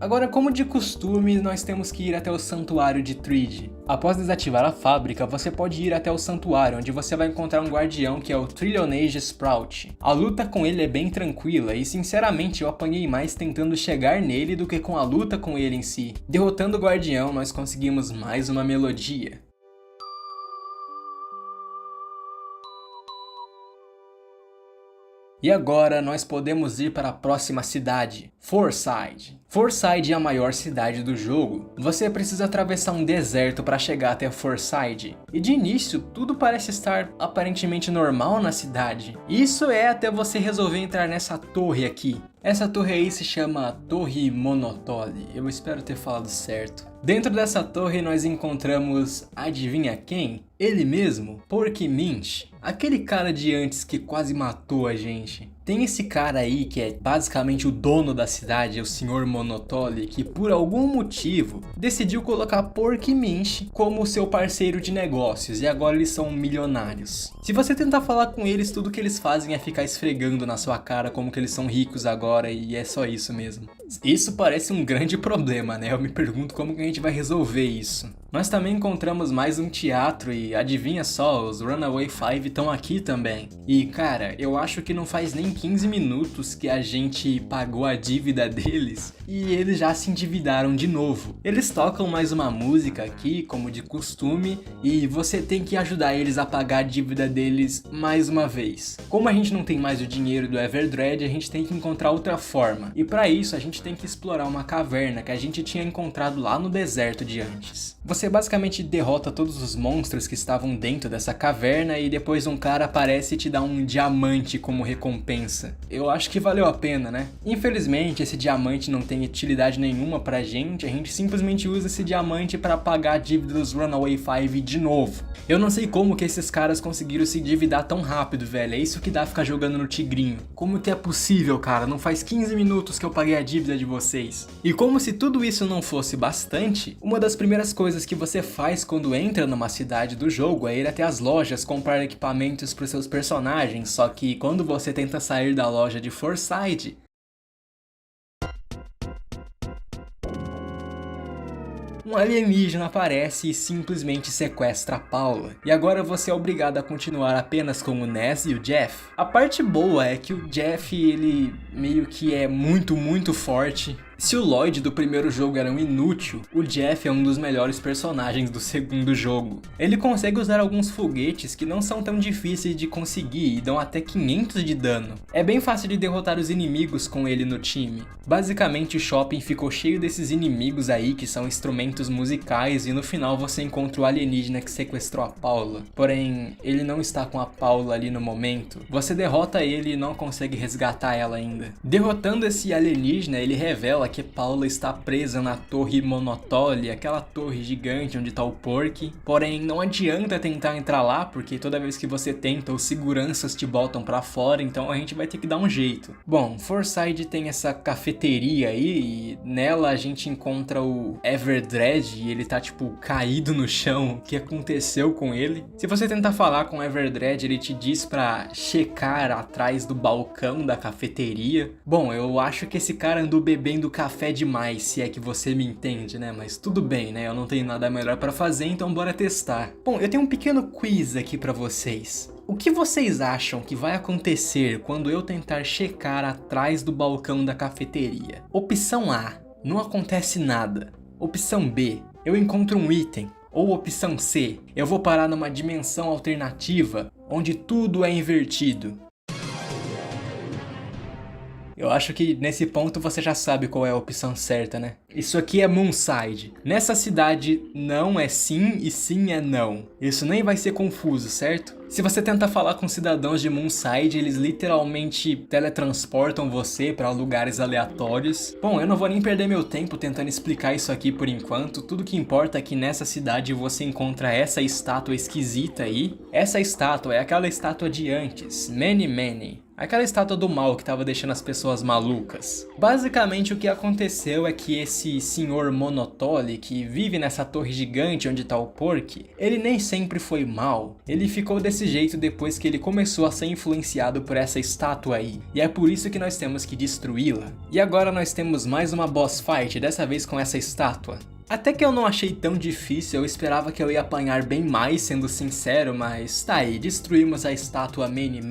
Agora, como de costume, nós temos que ir até o santuário de Threed. Após desativar a fábrica, você pode ir até o santuário, onde você vai encontrar um guardião que é o Trillionage Sprout. A luta com ele é bem tranquila e, sinceramente, eu apanhei mais tentando chegar nele do que com a luta com ele em si. Derrotando o guardião, nós conseguimos mais uma melodia. E agora nós podemos ir para a próxima cidade, Fourside. Fourside é a maior cidade do jogo. Você precisa atravessar um deserto para chegar até Fourside. E de início, tudo parece estar aparentemente normal na cidade. Isso é até você resolver entrar nessa torre aqui. Essa torre aí se chama Torre Monotoli. Eu espero ter falado certo. Dentro dessa torre nós encontramos, adivinha quem? Ele mesmo, Porky Minch. Aquele cara de antes que quase matou a gente. Tem esse cara aí que é basicamente o dono da cidade, o Sr. Monotoli, que por algum motivo decidiu colocar Porky Minch como seu parceiro de negócios e agora eles são milionários. Se você tentar falar com eles, tudo que eles fazem é ficar esfregando na sua cara como que eles são ricos agora e é só isso mesmo. Isso parece um grande problema, né? Eu me pergunto como que a gente vai resolver isso. Nós também encontramos mais um teatro e adivinha só, os Runaway Five estão aqui também. E cara, eu acho que não faz nem 15 minutos que a gente pagou a dívida deles e eles já se endividaram de novo. Eles tocam mais uma música aqui, como de costume, e você tem que ajudar eles a pagar a dívida deles mais uma vez. Como a gente não tem mais o dinheiro do Everdred, a gente tem que encontrar outra forma. E para isso a gente tem que explorar uma caverna que a gente tinha encontrado lá no deserto de antes. Você basicamente derrota todos os monstros que estavam dentro dessa caverna e depois um cara aparece e te dá um diamante como recompensa. Eu acho que valeu a pena, né? Infelizmente esse diamante não tem utilidade nenhuma pra gente, a gente simplesmente usa esse diamante para pagar a dívida dos Runaway Five de novo. Eu não sei como que esses caras conseguiram se endividar tão rápido, velho, é isso que dá ficar jogando no tigrinho. Como que é possível, cara? Não faz 15 minutos que eu paguei a dívida de vocês. E como se tudo isso não fosse bastante, uma das primeiras coisas que você faz quando entra numa cidade do jogo é ir até as lojas comprar equipamentos para os seus personagens, só que quando você tenta sair da loja de Fourside, um alienígena aparece e simplesmente sequestra a Paula. E agora você é obrigado a continuar apenas com o Ness e o Jeff. A parte boa é que o Jeff, ele meio que é muito forte. Se o Lloyd do primeiro jogo era um inútil, o Jeff é um dos melhores personagens do segundo jogo. Ele consegue usar alguns foguetes que não são tão difíceis de conseguir e dão até 500 de dano. É bem fácil de derrotar os inimigos com ele no time. Basicamente o shopping ficou cheio desses inimigos aí que são instrumentos musicais e no final você encontra o alienígena que sequestrou a Paula. Porém, ele não está com a Paula ali no momento. Você derrota ele e não consegue resgatar ela ainda. Derrotando esse alienígena, ele revela que Paula está presa na Torre Monotoli, aquela torre gigante onde está o Porky. Porém, não adianta tentar entrar lá, porque toda vez que você tenta, os seguranças te botam pra fora, então a gente vai ter que dar um jeito. Bom, Fourside tem essa cafeteria aí, e nela a gente encontra o Everdred, e ele tá tipo caído no chão. O que aconteceu com ele? Se você tentar falar com o Everdred, ele te diz pra checar atrás do balcão da cafeteria. Bom, eu acho que esse cara andou bebendo café demais, se é que você me entende, né? Mas tudo bem, né? Eu não tenho nada melhor pra fazer, então bora testar. Bom, eu tenho um pequeno quiz aqui pra vocês. O que vocês acham que vai acontecer quando eu tentar checar atrás do balcão da cafeteria? Opção A, não acontece nada. Opção B, eu encontro um item. Ou opção C, eu vou parar numa dimensão alternativa, onde tudo é invertido. Eu acho que nesse ponto você já sabe qual é a opção certa, né? Isso aqui é Moonside. Nessa cidade não é sim e sim é não. Isso nem vai ser confuso, certo? Se você tentar falar com cidadãos de Moonside, eles literalmente teletransportam você para lugares aleatórios. Bom, eu não vou nem perder meu tempo tentando explicar isso aqui por enquanto. Tudo que importa é que nessa cidade você encontra essa estátua esquisita aí. Essa estátua é aquela estátua de antes, Many. Aquela estátua do mal que tava deixando as pessoas malucas. Basicamente o que aconteceu é que esse Sr. Monotoli, que vive nessa torre gigante onde tá o Porky, ele nem sempre foi mal. Ele ficou desse jeito depois que ele começou a ser influenciado por essa estátua aí. E é por isso que nós temos que destruí-la. E agora nós temos mais uma boss fight, dessa vez com essa estátua. Até que eu não achei tão difícil, eu esperava que eu ia apanhar bem mais, sendo sincero, mas tá aí, destruímos a estátua Many.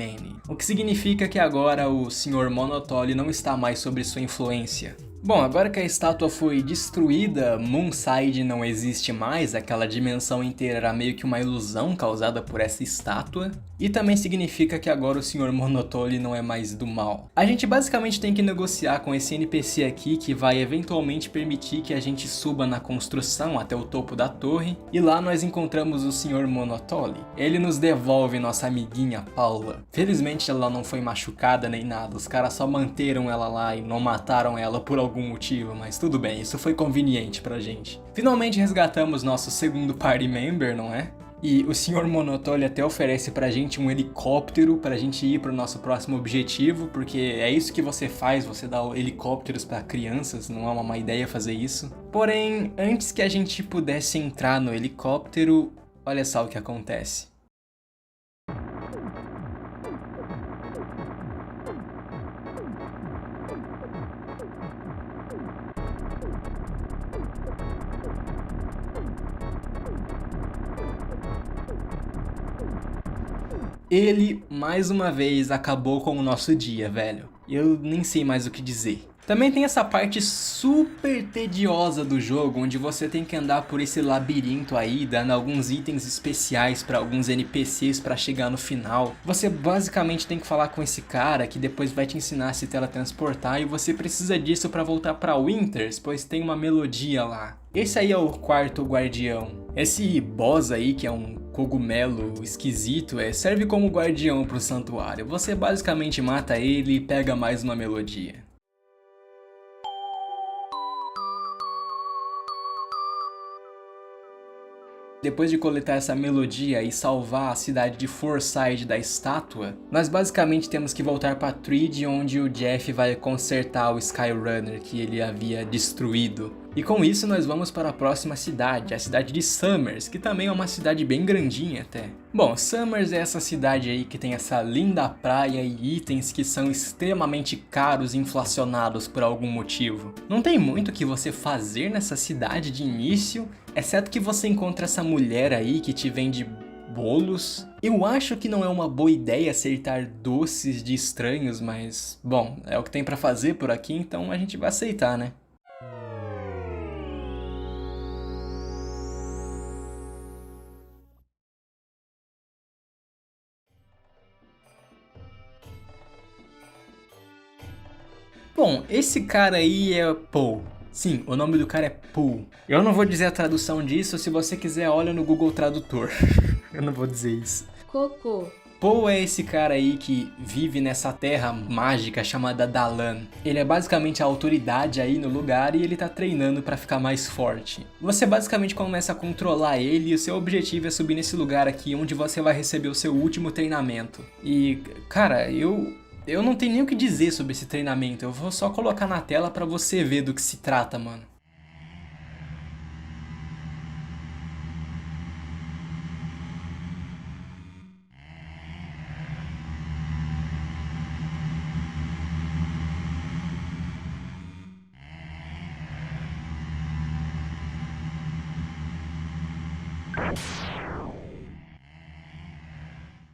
O que significa que agora o Sr. Monotoli não está mais sob sua influência. Bom, agora que a estátua foi destruída, Moonside não existe mais, aquela dimensão inteira era meio que uma ilusão causada por essa estátua. E também significa que agora o Sr. Monotoly não é mais do mal. A gente basicamente tem que negociar com esse NPC aqui que vai eventualmente permitir que a gente suba na construção até o topo da torre. E lá nós encontramos o Sr. Monotoly. Ele nos devolve nossa amiguinha Paula. Felizmente ela não foi machucada nem nada, os caras só manteram ela lá e não mataram ela por algum motivo, mas tudo bem, isso foi conveniente pra gente. Finalmente resgatamos nosso segundo party member, não é? E o Sr. Monotoly até oferece pra gente um helicóptero pra gente ir pro nosso próximo objetivo, porque é isso que você faz, você dá helicópteros pra crianças, não é uma má ideia fazer isso. Porém, antes que a gente pudesse entrar no helicóptero, olha só o que acontece. Ele, mais uma vez, acabou com o nosso dia, velho. Eu nem sei mais o que dizer. Também tem essa parte super tediosa do jogo, onde você tem que andar por esse labirinto aí, dando alguns itens especiais pra alguns NPCs pra chegar no final. Você basicamente tem que falar com esse cara, que depois vai te ensinar a se teletransportar, e você precisa disso pra voltar pra Winters, pois tem uma melodia lá. Esse aí é o quarto guardião. Esse boss aí, que é um cogumelo esquisito, serve como guardião pro santuário. Você basicamente mata ele e pega mais uma melodia. Depois de coletar essa melodia e salvar a cidade de Fourside da estátua, nós basicamente temos que voltar para Threed, onde o Jeff vai consertar o Skyrunner que ele havia destruído. E com isso nós vamos para a próxima cidade, a cidade de Summers, que também é uma cidade bem grandinha até. Bom, Summers é essa cidade aí que tem essa linda praia e itens que são extremamente caros e inflacionados por algum motivo. Não tem muito o que você fazer nessa cidade de início, exceto que você encontra essa mulher aí que te vende bolos. Eu acho que não é uma boa ideia acertar doces de estranhos, mas, bom, é o que tem pra fazer por aqui, então a gente vai aceitar, né? Bom, esse cara aí é Paul. Sim, o nome do cara é Paul. Eu não vou dizer a tradução disso, se você quiser olha no Google Tradutor. Eu não vou dizer isso. Cocô. Paul é esse cara aí que vive nessa terra mágica chamada Dalan. Ele é basicamente a autoridade aí no lugar e ele tá treinando pra ficar mais forte. Você basicamente começa a controlar ele e o seu objetivo é subir nesse lugar aqui onde você vai receber o seu último treinamento. E, cara, eu não tenho nem o que dizer sobre esse treinamento, eu vou só colocar na tela pra você ver do que se trata, mano.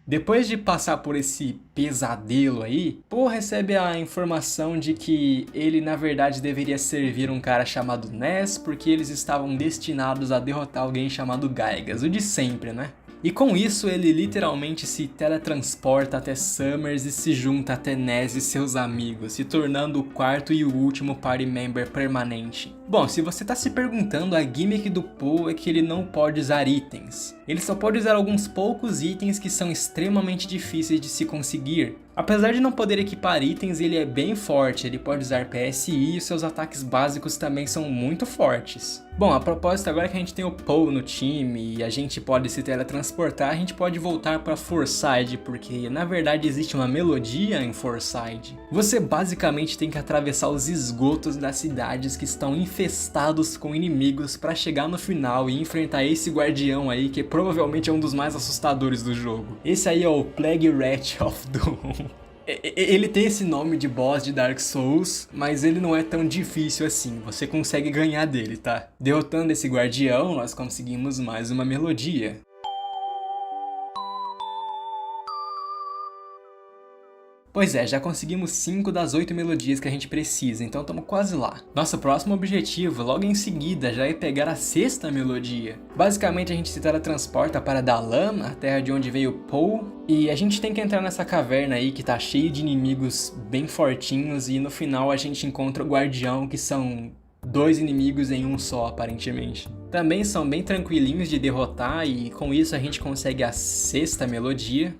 Depois de passar por esse pesadelo aí, Paul recebe a informação de que ele na verdade deveria servir um cara chamado Ness, porque eles estavam destinados a derrotar alguém chamado Gaigas, o de sempre, né? E com isso ele literalmente se teletransporta até Summers e se junta até Ness e seus amigos, se tornando o quarto e o último party member permanente. Bom, se você tá se perguntando, a gimmick do Paul é que ele não pode usar itens. Ele só pode usar alguns poucos itens que são extremamente difíceis de se conseguir. Apesar de não poder equipar itens, ele é bem forte, ele pode usar PSI e seus ataques básicos também são muito fortes. Bom, a propósito, agora que a gente tem o Paul no time e a gente pode se teletransportar, a gente pode voltar para Fourside, porque na verdade existe uma melodia em Fourside. Você basicamente tem que atravessar os esgotos das cidades que estão infestados com inimigos para chegar no final e enfrentar esse guardião aí, que provavelmente é um dos mais assustadores do jogo. Esse aí é o Plague Rat of Doom. Ele tem esse nome de boss de Dark Souls, mas ele não é tão difícil assim, você consegue ganhar dele, tá? Derrotando esse guardião, nós conseguimos mais uma melodia. Pois é, já conseguimos 5 das 8 melodias que a gente precisa, então estamos quase lá. Nosso próximo objetivo, logo em seguida, já é pegar a 6ª melodia. Basicamente a gente se teletransporta para Dalam, a terra de onde veio Paul, e a gente tem que entrar nessa caverna aí que tá cheio de inimigos bem fortinhos, e no final a gente encontra o guardião, que são 2 inimigos em um só, aparentemente. Também são bem tranquilinhos de derrotar, e com isso a gente consegue a 6ª melodia.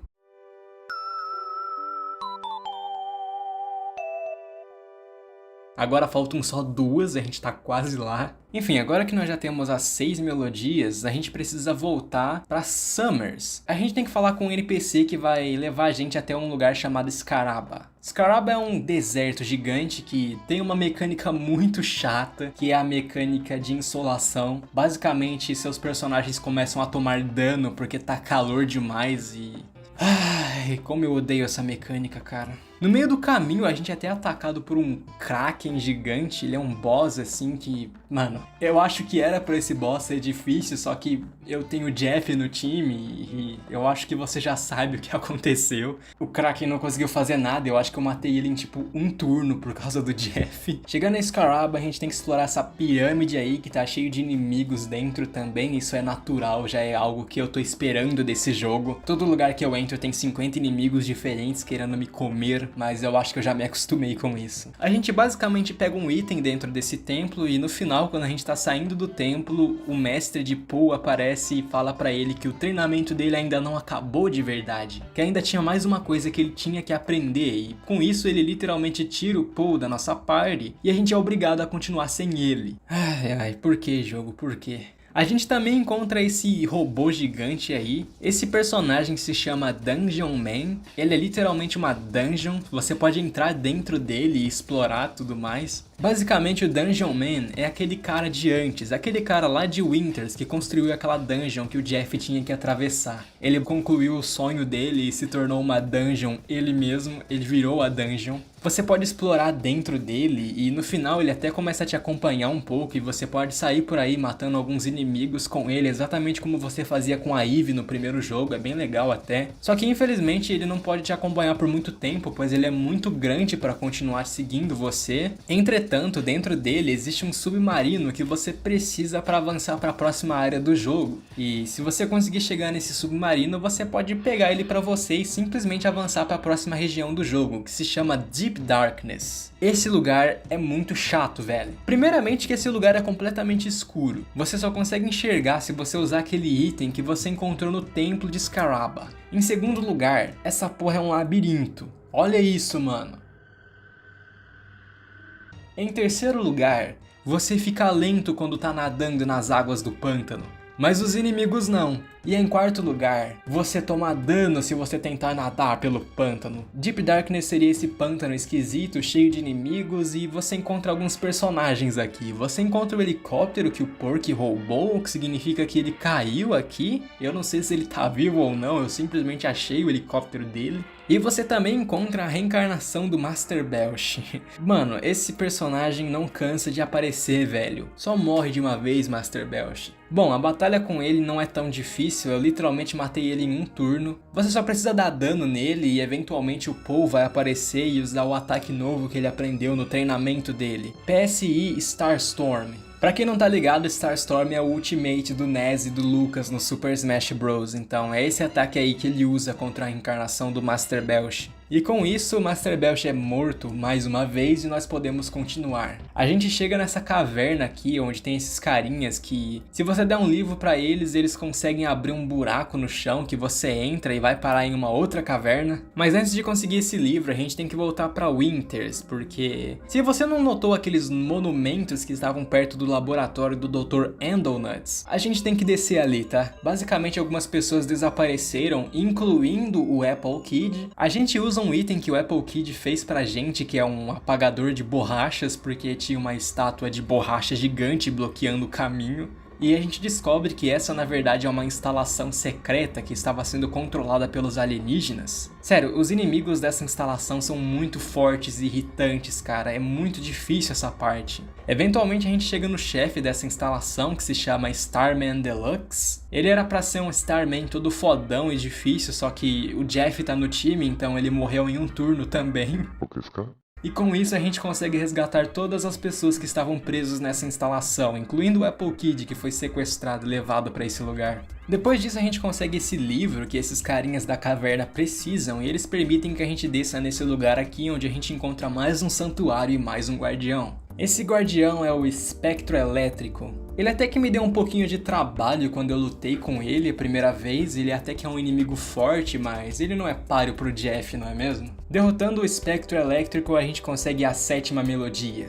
Agora faltam só 2, a gente tá quase lá. Enfim, agora que nós já temos as 6 melodias, a gente precisa voltar pra Summers. A gente tem que falar com um NPC que vai levar a gente até um lugar chamado Scaraba. Scaraba é um deserto gigante que tem uma mecânica muito chata, que é a mecânica de insolação. Basicamente, seus personagens começam a tomar dano porque tá calor demais e... ai, como eu odeio essa mecânica, cara. No meio do caminho, a gente é até atacado por um Kraken gigante. Ele é um boss, assim, que... mano, eu acho que era pra esse boss ser difícil, só que eu tenho o Jeff no time e eu acho que você já sabe o que aconteceu. O Kraken não conseguiu fazer nada, eu acho que eu matei ele em, tipo, um turno por causa do Jeff. Chegando a Scaraba, a gente tem que explorar essa pirâmide aí, que tá cheio de inimigos dentro também. Isso é natural, já é algo que eu tô esperando desse jogo. Todo lugar que eu entro tem 50 inimigos diferentes querendo me comer, mas eu acho que eu já me acostumei com isso. A gente basicamente pega um item dentro desse templo e no final, quando a gente tá saindo do templo, o mestre de Paul aparece e fala pra ele que o treinamento dele ainda não acabou de verdade, que ainda tinha mais uma coisa que ele tinha que aprender, e com isso ele literalmente tira o Paul da nossa party e a gente é obrigado a continuar sem ele. Ai, por que, jogo, por quê? A gente também encontra esse robô gigante aí. Esse personagem se chama Dungeon Man. Ele é literalmente uma dungeon. Você pode entrar dentro dele e explorar tudo mais. Basicamente o Dungeon Man é aquele cara de antes, aquele cara lá de Winters que construiu aquela dungeon que o Jeff tinha que atravessar. Ele concluiu o sonho dele e se tornou uma dungeon ele mesmo, ele virou a dungeon. Você pode explorar dentro dele e no final ele até começa a te acompanhar um pouco e você pode sair por aí matando alguns inimigos com ele, exatamente como você fazia com a Eve no primeiro jogo, é bem legal até. Só que infelizmente ele não pode te acompanhar por muito tempo, pois ele é muito grande para continuar seguindo você. Entretanto, dentro dele existe um submarino que você precisa para avançar para a próxima área do jogo. E se você conseguir chegar nesse submarino, você pode pegar ele para você e simplesmente avançar para a próxima região do jogo, que se chama Deep Darkness. Esse lugar é muito chato, velho. Primeiramente que esse lugar é completamente escuro. Você só consegue enxergar se você usar aquele item que você encontrou no templo de Scaraba. Em segundo lugar, essa porra é um labirinto. Olha isso, mano. Em terceiro lugar, você fica lento quando tá nadando nas águas do pântano. Mas os inimigos não. E em quarto lugar, você toma dano se você tentar nadar pelo pântano. Deep Darkness seria esse pântano esquisito, cheio de inimigos, e você encontra alguns personagens aqui. Você encontra o helicóptero que o Porky roubou, o que significa que ele caiu aqui. Eu não sei se ele tá vivo ou não, eu simplesmente achei o helicóptero dele. E você também encontra a reencarnação do Master Belch. Mano, esse personagem não cansa de aparecer, velho. Só morre de uma vez, Master Belch. Bom, a batalha com ele não é tão difícil, eu literalmente matei ele em um turno. Você só precisa dar dano nele e eventualmente o Paul vai aparecer e usar o ataque novo que ele aprendeu no treinamento dele. PSI Starstorm. Pra quem não tá ligado, Starstorm é o ultimate do Ness e do Lucas no Super Smash Bros. Então é esse ataque aí que ele usa contra a reencarnação do Master Belch. E com isso, o Master Belch é morto mais uma vez e nós podemos continuar. A gente chega nessa caverna aqui, onde tem esses carinhas que, se você der um livro pra eles, eles conseguem abrir um buraco no chão que você entra e vai parar em uma outra caverna. Mas antes de conseguir esse livro, a gente tem que voltar pra Winters, porque se você não notou aqueles monumentos que estavam perto do laboratório do Dr. Endlenuts, a gente tem que descer ali, tá? Basicamente, algumas pessoas desapareceram, incluindo o Apple Kid. A gente usa um item que o Apple Kid fez pra gente, que é um apagador de borrachas, porque tinha uma estátua de borracha gigante bloqueando o caminho. E a gente descobre que essa na verdade é uma instalação secreta que estava sendo controlada pelos alienígenas. Sério, os inimigos dessa instalação são muito fortes e irritantes, cara, é muito difícil essa parte. Eventualmente a gente chega no chefe dessa instalação, que se chama Starman Deluxe. Ele era pra ser um Starman todo fodão e difícil, só que o Jeff tá no time, então ele morreu em um turno também. E com isso a gente consegue resgatar todas as pessoas que estavam presos nessa instalação, incluindo o Apple Kid, que foi sequestrado e levado para esse lugar. Depois disso a gente consegue esse livro que esses carinhas da caverna precisam, e eles permitem que a gente desça nesse lugar aqui, onde a gente encontra mais um santuário e mais um guardião. Esse guardião é o Espectro Elétrico. Ele até que me deu um pouquinho de trabalho quando eu lutei com ele a primeira vez, ele até que é um inimigo forte, mas ele não é páreo pro Jeff, não é mesmo? Derrotando o Espectro Elétrico, a gente consegue a 7ª melodia.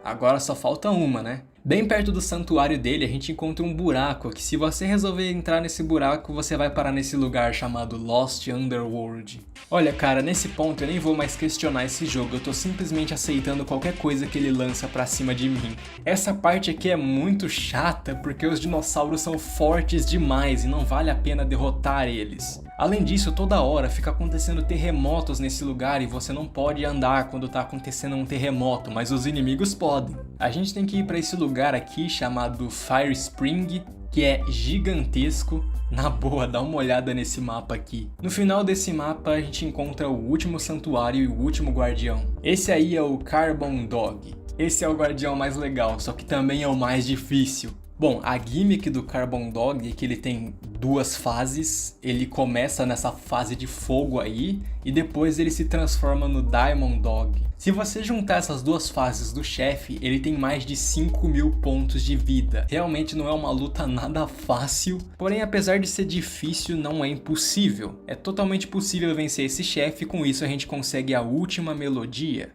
Agora só falta uma, né? Bem perto do santuário dele a gente encontra um buraco, que se você resolver entrar nesse buraco, você vai parar nesse lugar chamado Lost Underworld. Olha cara, nesse ponto eu nem vou mais questionar esse jogo, eu tô simplesmente aceitando qualquer coisa que ele lança pra cima de mim. Essa parte aqui é muito chata porque os dinossauros são fortes demais e não vale a pena derrotar eles. Além disso, toda hora fica acontecendo terremotos nesse lugar e você não pode andar quando tá acontecendo um terremoto, mas os inimigos podem. A gente tem que ir pra esse lugar aqui chamado Fire Spring, que é gigantesco. Na boa, dá uma olhada nesse mapa aqui. No final desse mapa a gente encontra o último santuário e o último guardião. Esse aí é o Carbon Dog. Esse é o guardião mais legal, só que também é o mais difícil. Bom, a gimmick do Carbon Dog é que ele tem 2 fases, ele começa nessa fase de fogo aí, e depois ele se transforma no Diamond Dog. Se você juntar essas 2 fases do chefe, ele tem mais de 5.000 pontos de vida. Realmente não é uma luta nada fácil, porém apesar de ser difícil, não é impossível. É totalmente possível vencer esse chefe, e com isso a gente consegue a última melodia.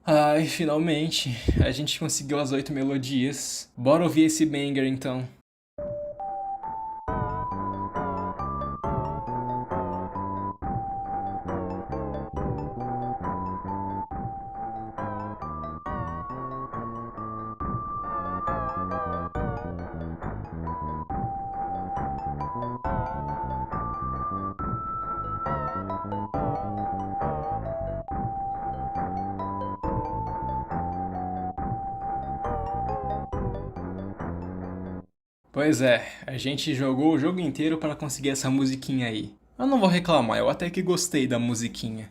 Ai, finalmente, a gente conseguiu as 8 melodias. Bora ouvir esse banger então. Pois é, a gente jogou o jogo inteiro para conseguir essa musiquinha aí. Eu não vou reclamar, eu até que gostei da musiquinha.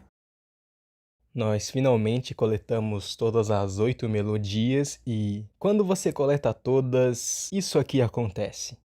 Nós finalmente coletamos todas as 8 melodias e quando você coleta todas, isso aqui acontece.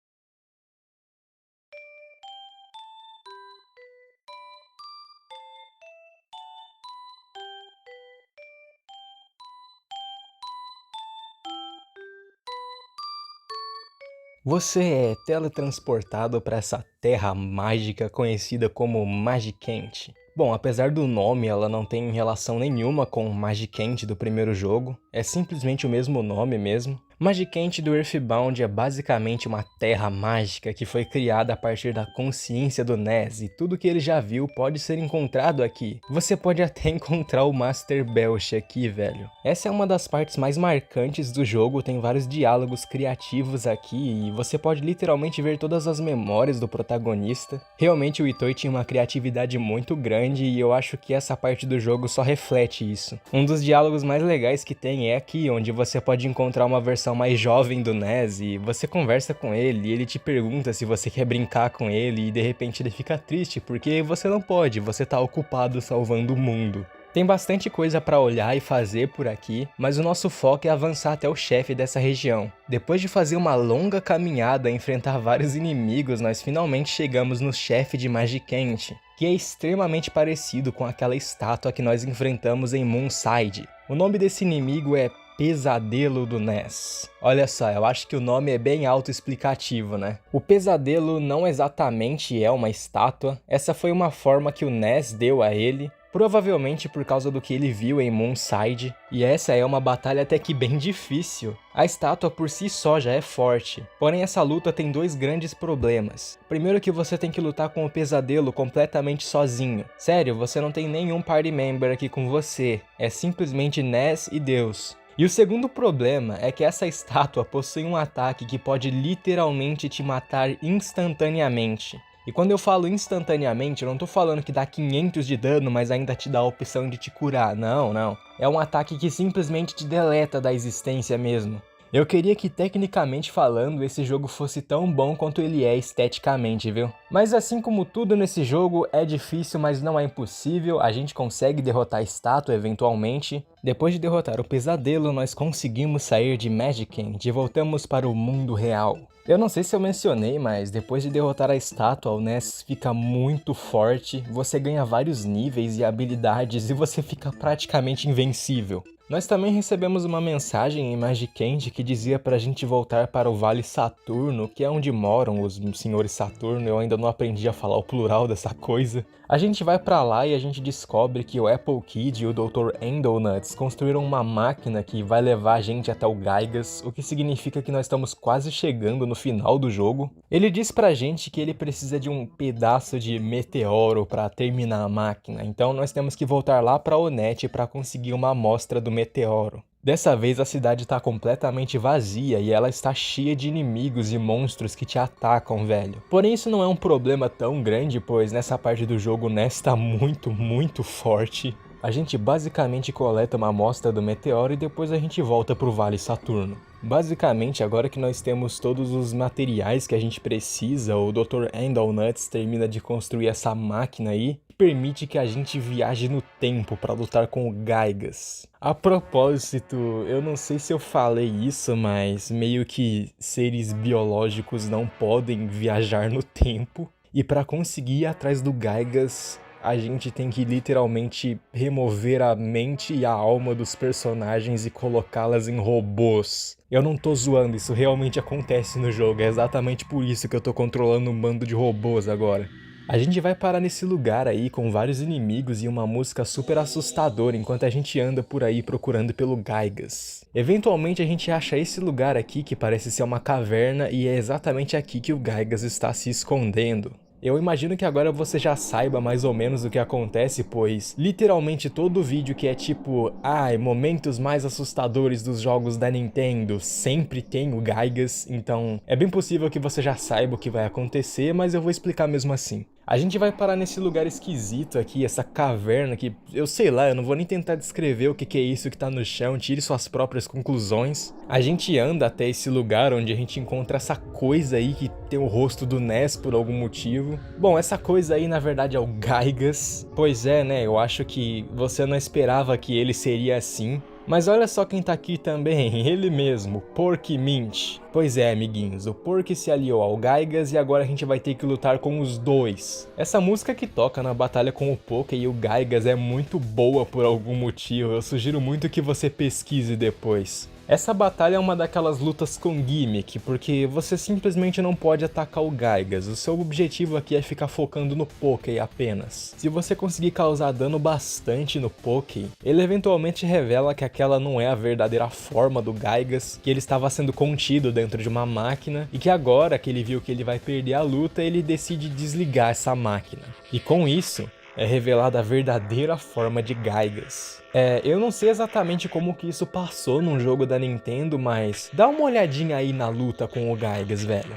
Você é teletransportado para essa terra mágica conhecida como Magicant. Bom, apesar do nome, ela não tem relação nenhuma com Magicant do primeiro jogo, é simplesmente o mesmo nome mesmo. Magicant do Earthbound é basicamente uma terra mágica que foi criada a partir da consciência do NES e tudo que ele já viu pode ser encontrado aqui. Você pode até encontrar o Master Belch aqui, velho. Essa é uma das partes mais marcantes do jogo, tem vários diálogos criativos aqui e você pode literalmente ver todas as memórias do protagonista. Realmente o Itoi tinha uma criatividade muito grande e eu acho que essa parte do jogo só reflete isso. Um dos diálogos mais legais que tem é aqui, onde você pode encontrar uma versão mais jovem do NES e você conversa com ele e ele te pergunta se você quer brincar com ele e de repente ele fica triste porque você não pode, você tá ocupado salvando o mundo. Tem bastante coisa pra olhar e fazer por aqui, mas o nosso foco é avançar até o chefe dessa região. Depois de fazer uma longa caminhada e enfrentar vários inimigos, nós finalmente chegamos no chefe de Magicant, que é extremamente parecido com aquela estátua que nós enfrentamos em Moonside. O nome desse inimigo é Pesadelo do NES. Olha só, eu acho que o nome é bem autoexplicativo, né? O pesadelo não exatamente é uma estátua, essa foi uma forma que o NES deu a ele, provavelmente por causa do que ele viu em Moonside, e essa é uma batalha até que bem difícil. A estátua por si só já é forte, porém essa luta tem dois grandes problemas. Primeiro que você tem que lutar com o pesadelo completamente sozinho. Sério, você não tem nenhum party member aqui com você, é simplesmente Ness e Deus. E o segundo problema é que essa estátua possui um ataque que pode literalmente te matar instantaneamente. E quando eu falo instantaneamente, eu não tô falando que dá 500 de dano, mas ainda te dá a opção de te curar. Não, não. É um ataque que simplesmente te deleta da existência mesmo. Eu queria que, tecnicamente falando, esse jogo fosse tão bom quanto ele é esteticamente, viu? Mas assim como tudo nesse jogo, é difícil, mas não é impossível. A gente consegue derrotar a estátua eventualmente. Depois de derrotar o pesadelo, nós conseguimos sair de Magic End e voltamos para o mundo real. Eu não sei se eu mencionei, mas depois de derrotar a estátua, o Ness fica muito forte, você ganha vários níveis e habilidades e você fica praticamente invencível. Nós também recebemos uma mensagem em Magic End que dizia pra gente voltar para o Vale Saturno, que é onde moram os senhores Saturno. Eu ainda não aprendi a falar o plural dessa coisa. A gente vai pra lá e a gente descobre que o Apple Kid e o Dr. Endonuts construíram uma máquina que vai levar a gente até o Gaigas, o que significa que nós estamos quase chegando no final do jogo. Ele diz pra gente que ele precisa de um pedaço de meteoro pra terminar a máquina, então nós temos que voltar lá pra Onett pra conseguir uma amostra do meteoro. Dessa vez a cidade está completamente vazia e ela está cheia de inimigos e monstros que te atacam, velho. Porém isso não é um problema tão grande, pois nessa parte do jogo o Ness está muito forte. A gente basicamente coleta uma amostra do meteoro e depois a gente volta pro Vale Saturno. Basicamente, agora que nós temos todos os materiais que a gente precisa, o Dr. Endonuts termina de construir essa máquina aí, que permite que a gente viaje no tempo para lutar com o Gaigas. A propósito, eu não sei se eu falei isso, mas meio que seres biológicos não podem viajar no tempo. E para conseguir ir atrás do Gaigas, a gente tem que literalmente remover a mente e a alma dos personagens e colocá-las em robôs. Eu não tô zoando, isso realmente acontece no jogo, é exatamente por isso que eu tô controlando um bando de robôs agora. A gente vai parar nesse lugar aí com vários inimigos e uma música super assustadora enquanto a gente anda por aí procurando pelo Gaigas. Eventualmente a gente acha esse lugar aqui que parece ser uma caverna e é exatamente aqui que o Gaigas está se escondendo. Eu imagino que agora você já saiba mais ou menos o que acontece, pois literalmente todo vídeo que é tipo momentos mais assustadores dos jogos da Nintendo sempre tem o Gaigas, então é bem possível que você já saiba o que vai acontecer, mas eu vou explicar mesmo assim. A gente vai parar nesse lugar esquisito aqui, essa caverna que, eu sei lá, eu não vou nem tentar descrever o que é isso que tá no chão, tire suas próprias conclusões. A gente anda até esse lugar onde a gente encontra essa coisa aí que tem o rosto do Ness por algum motivo. Bom, essa coisa aí na verdade é o Gaigas. Pois é, né, eu acho que você não esperava que ele seria assim. Mas olha só quem tá aqui também, ele mesmo, Porky-Mint. Pois é, amiguinhos, o Porky se aliou ao Gaigas e agora a gente vai ter que lutar com os dois. Essa música que toca na batalha com o Poké e o Gaigas é muito boa por algum motivo, eu sugiro muito que você pesquise depois. Essa batalha é uma daquelas lutas com gimmick, porque você simplesmente não pode atacar o Gaigas, o seu objetivo aqui é ficar focando no Poké apenas. Se você conseguir causar dano bastante no Poké, ele eventualmente revela que aquela não é a verdadeira forma do Gaigas, que ele estava sendo contido dentro de uma máquina, e que agora que ele viu que ele vai perder a luta, ele decide desligar essa máquina. E com isso, é revelada a verdadeira forma de Gaigas. Eu não sei exatamente como que isso passou num jogo da Nintendo, mas dá uma olhadinha aí na luta com o Gaigas, velho.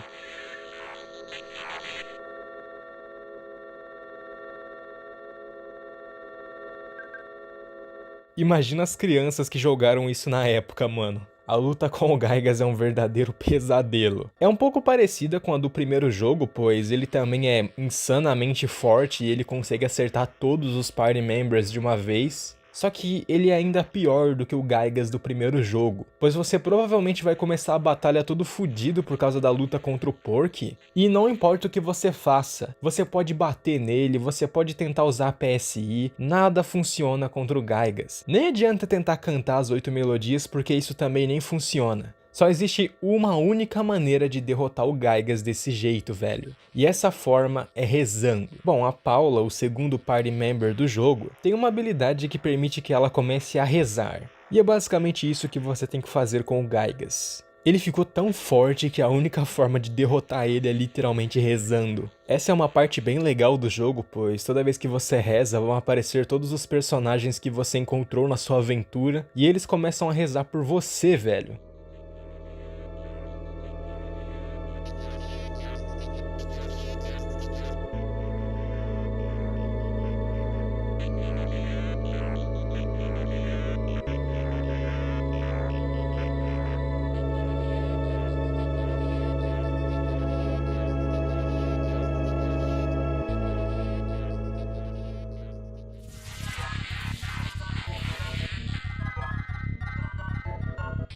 Imagina as crianças que jogaram isso na época, mano. A luta com o Gaigas é um verdadeiro pesadelo. É um pouco parecida com a do primeiro jogo, pois ele também é insanamente forte e ele consegue acertar todos os party members de uma vez. Só que ele é ainda pior do que o Gaigas do primeiro jogo, pois você provavelmente vai começar a batalha todo fudido por causa da luta contra o Porky, e não importa o que você faça, você pode bater nele, você pode tentar usar a PSI, nada funciona contra o Gaigas. Nem adianta tentar cantar as 8 melodias porque isso também nem funciona. Só existe uma única maneira de derrotar o Gaigas desse jeito, velho. E essa forma é rezando. Bom, a Paula, o segundo party member do jogo, tem uma habilidade que permite que ela comece a rezar. E é basicamente isso que você tem que fazer com o Gaigas. Ele ficou tão forte que a única forma de derrotar ele é literalmente rezando. Essa é uma parte bem legal do jogo, pois toda vez que você reza vão aparecer todos os personagens que você encontrou na sua aventura e eles começam a rezar por você, velho.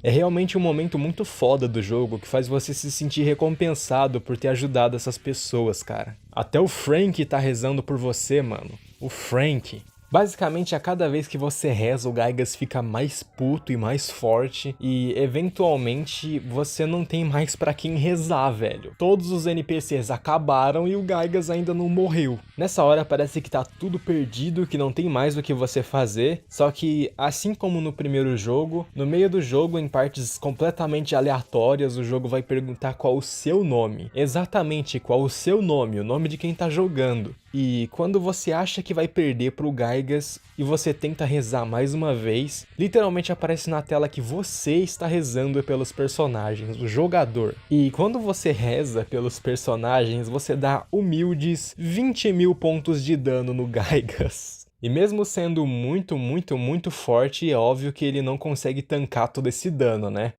É realmente um momento muito foda do jogo que faz você se sentir recompensado por ter ajudado essas pessoas, cara. Até o Frank tá rezando por você, mano. O Frank. Basicamente, a cada vez que você reza, o Gaigas fica mais puto e mais forte e, eventualmente, você não tem mais pra quem rezar, velho. Todos os NPCs acabaram e o Gaigas ainda não morreu. Nessa hora parece que tá tudo perdido, que não tem mais o que você fazer, só que, assim como no primeiro jogo, no meio do jogo, em partes completamente aleatórias, o jogo vai perguntar qual o seu nome. Exatamente, qual o seu nome, o nome de quem tá jogando. E quando você acha que vai perder pro Gaigas e você tenta rezar mais uma vez, literalmente aparece na tela que você está rezando pelos personagens, o jogador. E quando você reza pelos personagens, você dá humildes 20.000 pontos de dano no Gaigas. E mesmo sendo muito, muito, muito forte, é óbvio que ele não consegue tancar todo esse dano, né?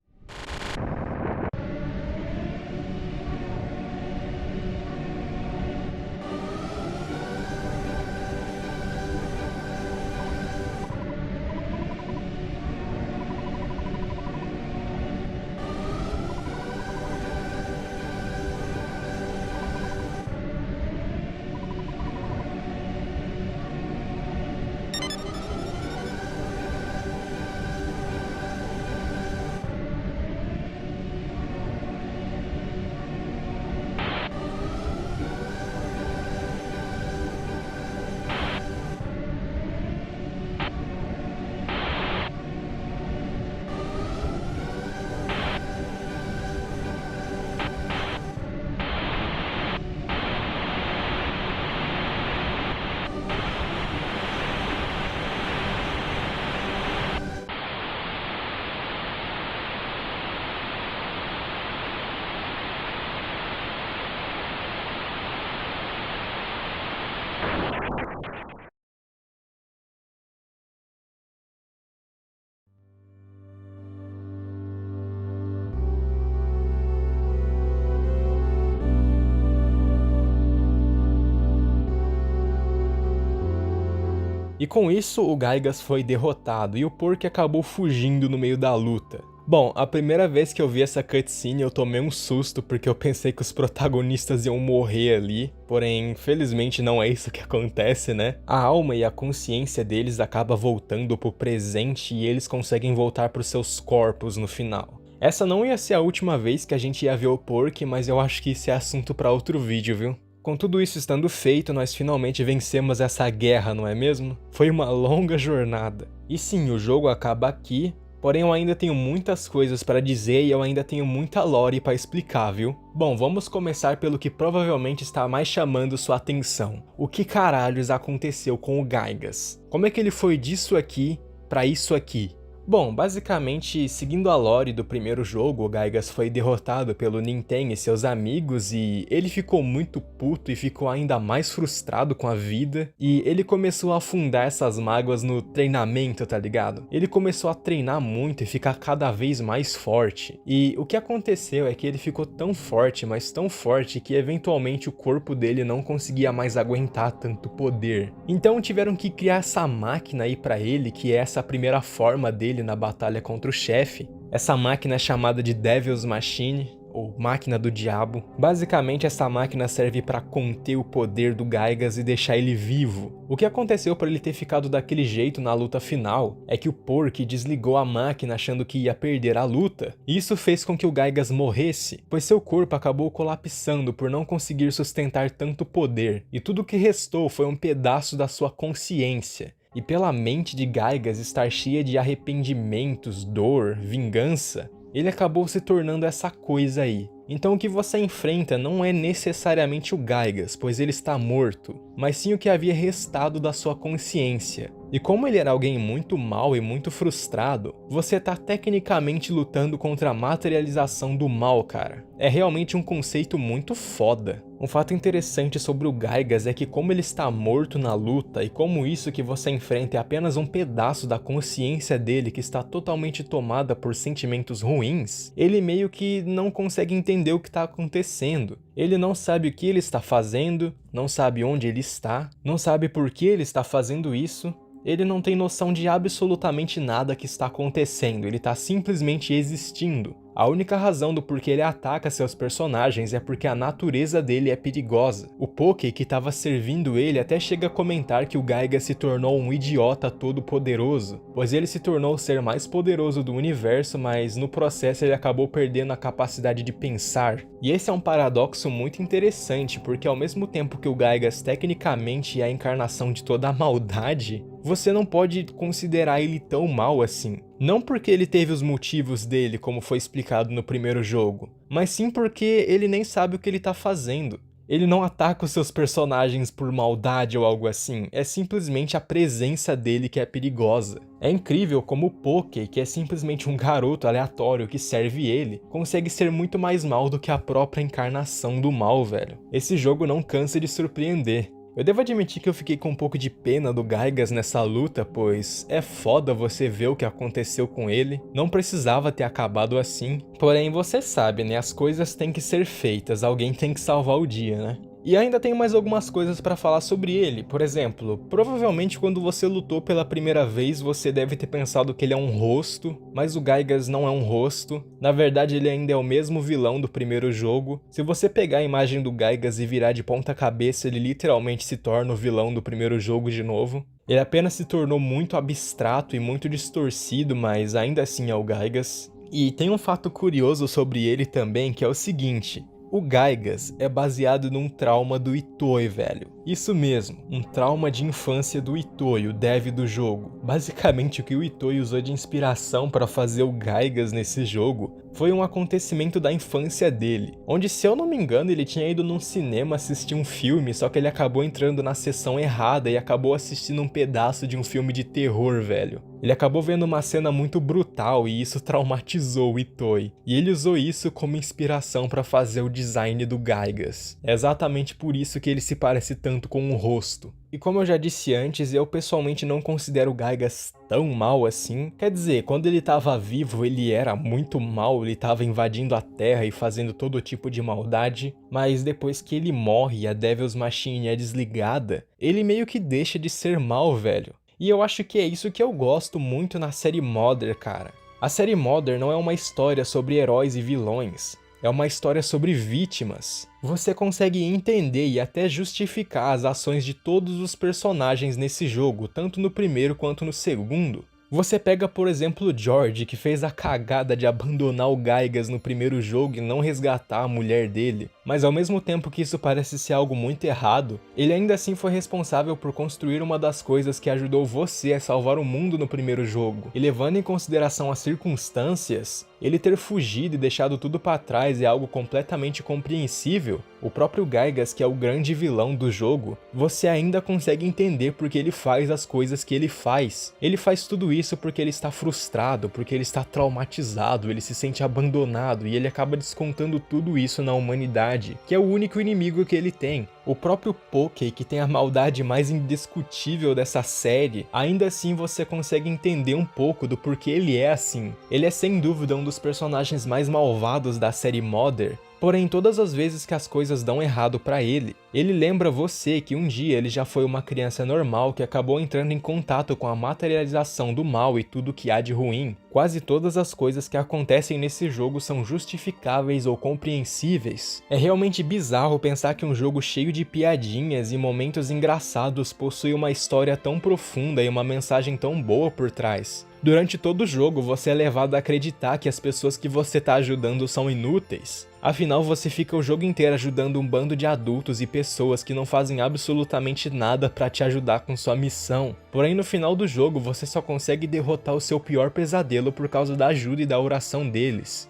E com isso, o Gaigas foi derrotado e o Porky acabou fugindo no meio da luta. Bom, a primeira vez que eu vi essa cutscene eu tomei um susto porque eu pensei que os protagonistas iam morrer ali, porém, infelizmente não é isso que acontece, né? A alma e a consciência deles acaba voltando pro presente e eles conseguem voltar pros seus corpos no final. Essa não ia ser a última vez que a gente ia ver o Porky, mas eu acho que isso é assunto pra outro vídeo, viu? Com tudo isso estando feito, nós finalmente vencemos essa guerra, não é mesmo? Foi uma longa jornada. E sim, o jogo acaba aqui, porém eu ainda tenho muitas coisas para dizer e eu ainda tenho muita lore para explicar, viu? Bom, vamos começar pelo que provavelmente está mais chamando sua atenção. O que caralhos aconteceu com o Gaigas? Como é que ele foi disso aqui para isso aqui? Bom, basicamente, seguindo a lore do primeiro jogo, o Gaigas foi derrotado pelo Ninten e seus amigos e ele ficou muito puto e ficou ainda mais frustrado com a vida e ele começou a afundar essas mágoas no treinamento, tá ligado? Ele começou a treinar muito e ficar cada vez mais forte. E o que aconteceu é que ele ficou tão forte, mas tão forte que eventualmente o corpo dele não conseguia mais aguentar tanto poder. Então tiveram que criar essa máquina aí pra ele, que é essa primeira forma dele na batalha contra o chefe. Essa máquina é chamada de Devil's Machine, ou Máquina do Diabo. Basicamente, essa máquina serve para conter o poder do Gaigas e deixar ele vivo. O que aconteceu para ele ter ficado daquele jeito na luta final é que o Porky desligou a máquina achando que ia perder a luta, e isso fez com que o Gaigas morresse, pois seu corpo acabou colapsando por não conseguir sustentar tanto poder, e tudo o que restou foi um pedaço da sua consciência. E pela mente de Gaigas estar cheia de arrependimentos, dor, vingança, ele acabou se tornando essa coisa aí. Então o que você enfrenta não é necessariamente o Gaigas, pois ele está morto, mas sim o que havia restado da sua consciência. E como ele era alguém muito mau e muito frustrado, você tá tecnicamente lutando contra a materialização do mal, cara. É realmente um conceito muito foda. Um fato interessante sobre o Gaigas é que como ele está morto na luta e como isso que você enfrenta é apenas um pedaço da consciência dele que está totalmente tomada por sentimentos ruins, ele meio que não consegue entender o que está acontecendo. Ele não sabe o que ele está fazendo, não sabe onde ele está, não sabe por que ele está fazendo isso. Ele não tem noção de absolutamente nada que está acontecendo, ele está simplesmente existindo. A única razão do porquê ele ataca seus personagens é porque a natureza dele é perigosa. O Poké, que estava servindo ele, até chega a comentar que o Gaigas se tornou um idiota todo poderoso, pois ele se tornou o ser mais poderoso do universo, mas no processo ele acabou perdendo a capacidade de pensar. E esse é um paradoxo muito interessante, porque ao mesmo tempo que o Gaigas tecnicamente é a encarnação de toda a maldade, você não pode considerar ele tão mal assim. Não porque ele teve os motivos dele, como foi explicado no primeiro jogo, mas sim porque ele nem sabe o que ele tá fazendo. Ele não ataca os seus personagens por maldade ou algo assim, é simplesmente a presença dele que é perigosa. É incrível como o Poké, que é simplesmente um garoto aleatório que serve ele, consegue ser muito mais mal do que a própria encarnação do mal, velho. Esse jogo não cansa de surpreender. Eu devo admitir que eu fiquei com um pouco de pena do Gaigas nessa luta, pois é foda você ver o que aconteceu com ele, não precisava ter acabado assim. Porém, você sabe, né, as coisas têm que ser feitas, alguém tem que salvar o dia, né? E ainda tem mais algumas coisas pra falar sobre ele. Por exemplo, provavelmente quando você lutou pela primeira vez, você deve ter pensado que ele é um rosto, mas o Gaigas não é um rosto. Na verdade, ele ainda é o mesmo vilão do primeiro jogo. Se você pegar a imagem do Gaigas e virar de ponta cabeça, ele literalmente se torna o vilão do primeiro jogo de novo. Ele apenas se tornou muito abstrato e muito distorcido, mas ainda assim é o Gaigas. E tem um fato curioso sobre ele também, que é o seguinte: o Gaigas é baseado num trauma do Itoi, velho. Isso mesmo, um trauma de infância do Itoi, o dev do jogo. Basicamente, o que o Itoi usou de inspiração para fazer o Gaigas nesse jogo foi um acontecimento da infância dele, onde, se eu não me engano, ele tinha ido num cinema assistir um filme, só que ele acabou entrando na sessão errada e acabou assistindo um pedaço de um filme de terror, velho. Ele acabou vendo uma cena muito brutal e isso traumatizou o Itoi, e ele usou isso como inspiração para fazer o design do Gaigas. É exatamente por isso que ele se parece tanto com um rosto. E como eu já disse antes, eu pessoalmente não considero o Gaigas tão mal assim. Quer dizer, quando ele tava vivo ele era muito mal, ele tava invadindo a Terra e fazendo todo tipo de maldade. Mas depois que ele morre e a Devil's Machine é desligada, ele meio que deixa de ser mal, velho. E eu acho que é isso que eu gosto muito na série Mother, cara. A série Mother não é uma história sobre heróis e vilões. É uma história sobre vítimas. Você consegue entender e até justificar as ações de todos os personagens nesse jogo, tanto no primeiro quanto no segundo. Você pega, por exemplo, o George, que fez a cagada de abandonar o Gaigas no primeiro jogo e não resgatar a mulher dele, mas ao mesmo tempo que isso parece ser algo muito errado, ele ainda assim foi responsável por construir uma das coisas que ajudou você a salvar o mundo no primeiro jogo. E levando em consideração as circunstâncias, ele ter fugido e deixado tudo pra trás é algo completamente compreensível. O próprio Gaigas, que é o grande vilão do jogo, você ainda consegue entender porque ele faz as coisas que ele faz. Ele faz tudo isso porque ele está frustrado, porque ele está traumatizado, ele se sente abandonado e ele acaba descontando tudo isso na humanidade, que é o único inimigo que ele tem. O próprio Poké, que tem a maldade mais indiscutível dessa série, ainda assim você consegue entender um pouco do porquê ele é assim. Ele é sem dúvida um dos personagens mais malvados da série Mother, Porém, todas as vezes que as coisas dão errado pra ele lembra você que um dia ele já foi uma criança normal que acabou entrando em contato com a materialização do mal e tudo que há de ruim. Quase todas as coisas que acontecem nesse jogo são justificáveis ou compreensíveis. É realmente bizarro pensar que um jogo cheio de piadinhas e momentos engraçados possui uma história tão profunda e uma mensagem tão boa por trás. Durante todo o jogo, você é levado a acreditar que as pessoas que você tá ajudando são inúteis. Afinal, você fica o jogo inteiro ajudando um bando de adultos e pessoas que não fazem absolutamente nada pra te ajudar com sua missão. Porém, no final do jogo, você só consegue derrotar o seu pior pesadelo por causa da ajuda e da oração deles.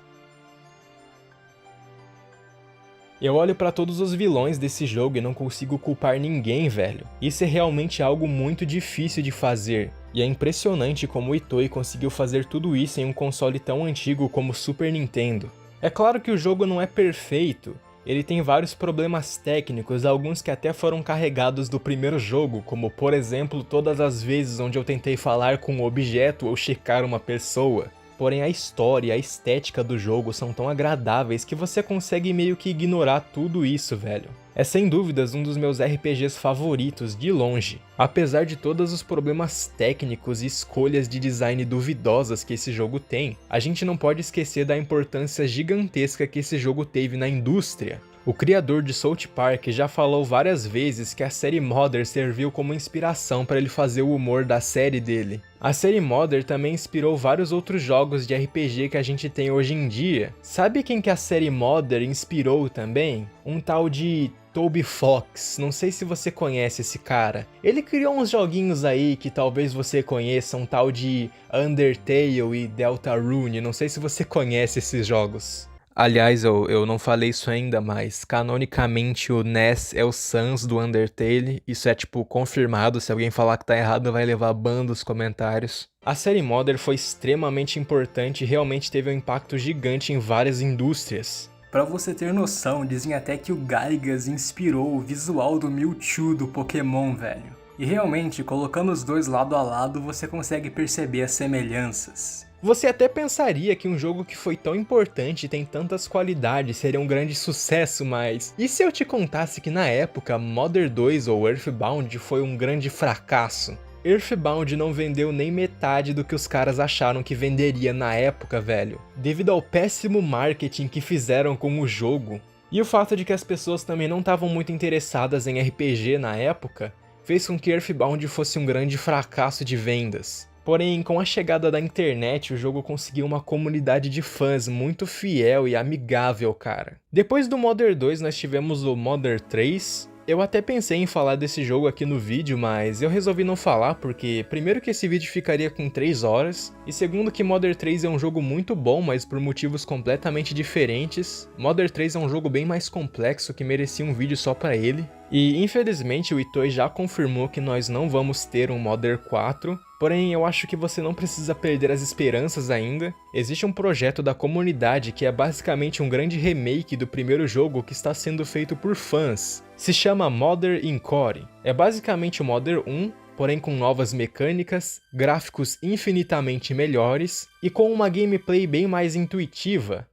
Eu olho pra todos os vilões desse jogo e não consigo culpar ninguém, velho. Isso é realmente algo muito difícil de fazer. E é impressionante como o Itoi conseguiu fazer tudo isso em um console tão antigo como o Super Nintendo. É claro que o jogo não é perfeito, ele tem vários problemas técnicos, alguns que até foram carregados do primeiro jogo, como por exemplo todas as vezes onde eu tentei falar com um objeto ou checar uma pessoa. Porém a história e a estética do jogo são tão agradáveis que você consegue meio que ignorar tudo isso, velho. É sem dúvidas um dos meus RPGs favoritos de longe. Apesar de todos os problemas técnicos e escolhas de design duvidosas que esse jogo tem, a gente não pode esquecer da importância gigantesca que esse jogo teve na indústria. O criador de South Park já falou várias vezes que a série Mother serviu como inspiração para ele fazer o humor da série dele. A série Mother também inspirou vários outros jogos de RPG que a gente tem hoje em dia. Sabe quem que a série Mother inspirou também? Um tal de Toby Fox, não sei se você conhece esse cara. Ele criou uns joguinhos aí que talvez você conheça, um tal de Undertale e Deltarune, não sei se você conhece esses jogos. Aliás, eu não falei isso ainda, mas canonicamente o Ness é o Sans do Undertale, isso é tipo confirmado, se alguém falar que tá errado vai levar ban dos comentários. A série Mother foi extremamente importante e realmente teve um impacto gigante em várias indústrias. Pra você ter noção, dizem até que o Gygas inspirou o visual do Mewtwo do Pokémon, velho. E realmente, colocando os dois lado a lado, você consegue perceber as semelhanças. Você até pensaria que um jogo que foi tão importante e tem tantas qualidades seria um grande sucesso, mas... E se eu te contasse que na época, Mother 2 ou Earthbound foi um grande fracasso? Earthbound não vendeu nem metade do que os caras acharam que venderia na época, velho. Devido ao péssimo marketing que fizeram com o jogo. E o fato de que as pessoas também não estavam muito interessadas em RPG na época, fez com que Earthbound fosse um grande fracasso de vendas. Porém, com a chegada da internet, o jogo conseguiu uma comunidade de fãs muito fiel e amigável, cara. Depois do Mother 2, nós tivemos o Mother 3. Eu até pensei em falar desse jogo aqui no vídeo, mas eu resolvi não falar porque, primeiro que esse vídeo ficaria com 3 horas, e segundo que Mother 3 é um jogo muito bom, mas por motivos completamente diferentes. Mother 3 é um jogo bem mais complexo que merecia um vídeo só pra ele. E infelizmente o Itoi já confirmou que nós não vamos ter um Mother 4, porém eu acho que você não precisa perder as esperanças ainda. Existe um projeto da comunidade que é basicamente um grande remake do primeiro jogo que está sendo feito por fãs. Se chama Mother Encore. É basicamente o Mother 1, porém com novas mecânicas, gráficos infinitamente melhores e com uma gameplay bem mais intuitiva.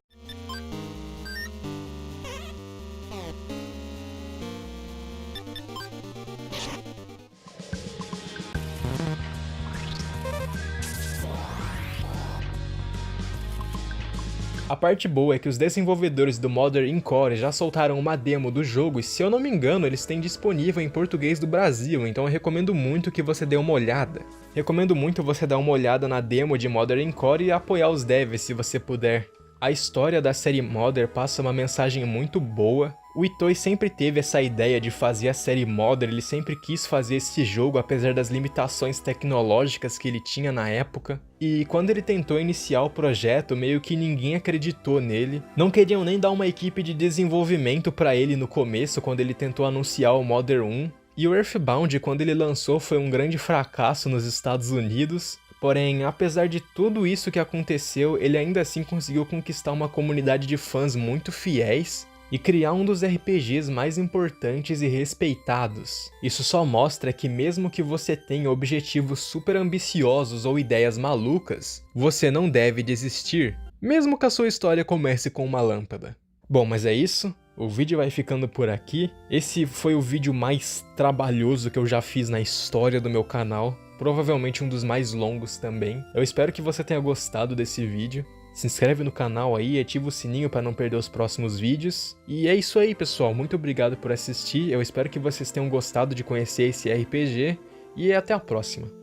A parte boa é que os desenvolvedores do Mother Encore já soltaram uma demo do jogo e, se eu não me engano, eles têm disponível em português do Brasil, então eu recomendo muito que você dê uma olhada. Recomendo muito você dar uma olhada na demo de Mother Encore e apoiar os devs se você puder. A história da série Mother passa uma mensagem muito boa. O Itoi sempre teve essa ideia de fazer a série Mother, ele sempre quis fazer esse jogo apesar das limitações tecnológicas que ele tinha na época. E quando ele tentou iniciar o projeto, meio que ninguém acreditou nele. Não queriam nem dar uma equipe de desenvolvimento pra ele no começo, quando ele tentou anunciar o Mother 1. E o Earthbound, quando ele lançou, foi um grande fracasso nos Estados Unidos. Porém, apesar de tudo isso que aconteceu, ele ainda assim conseguiu conquistar uma comunidade de fãs muito fiéis e criar um dos RPGs mais importantes e respeitados. Isso só mostra que mesmo que você tenha objetivos super ambiciosos ou ideias malucas, você não deve desistir, mesmo que a sua história comece com uma lâmpada. Bom, mas é isso. O vídeo vai ficando por aqui. Esse foi o vídeo mais trabalhoso que eu já fiz na história do meu canal. Provavelmente um dos mais longos também. Eu espero que você tenha gostado desse vídeo. Se inscreve no canal aí e ativa o sininho para não perder os próximos vídeos. E é isso aí, pessoal. Muito obrigado por assistir. Eu espero que vocês tenham gostado de conhecer esse RPG. E até a próxima.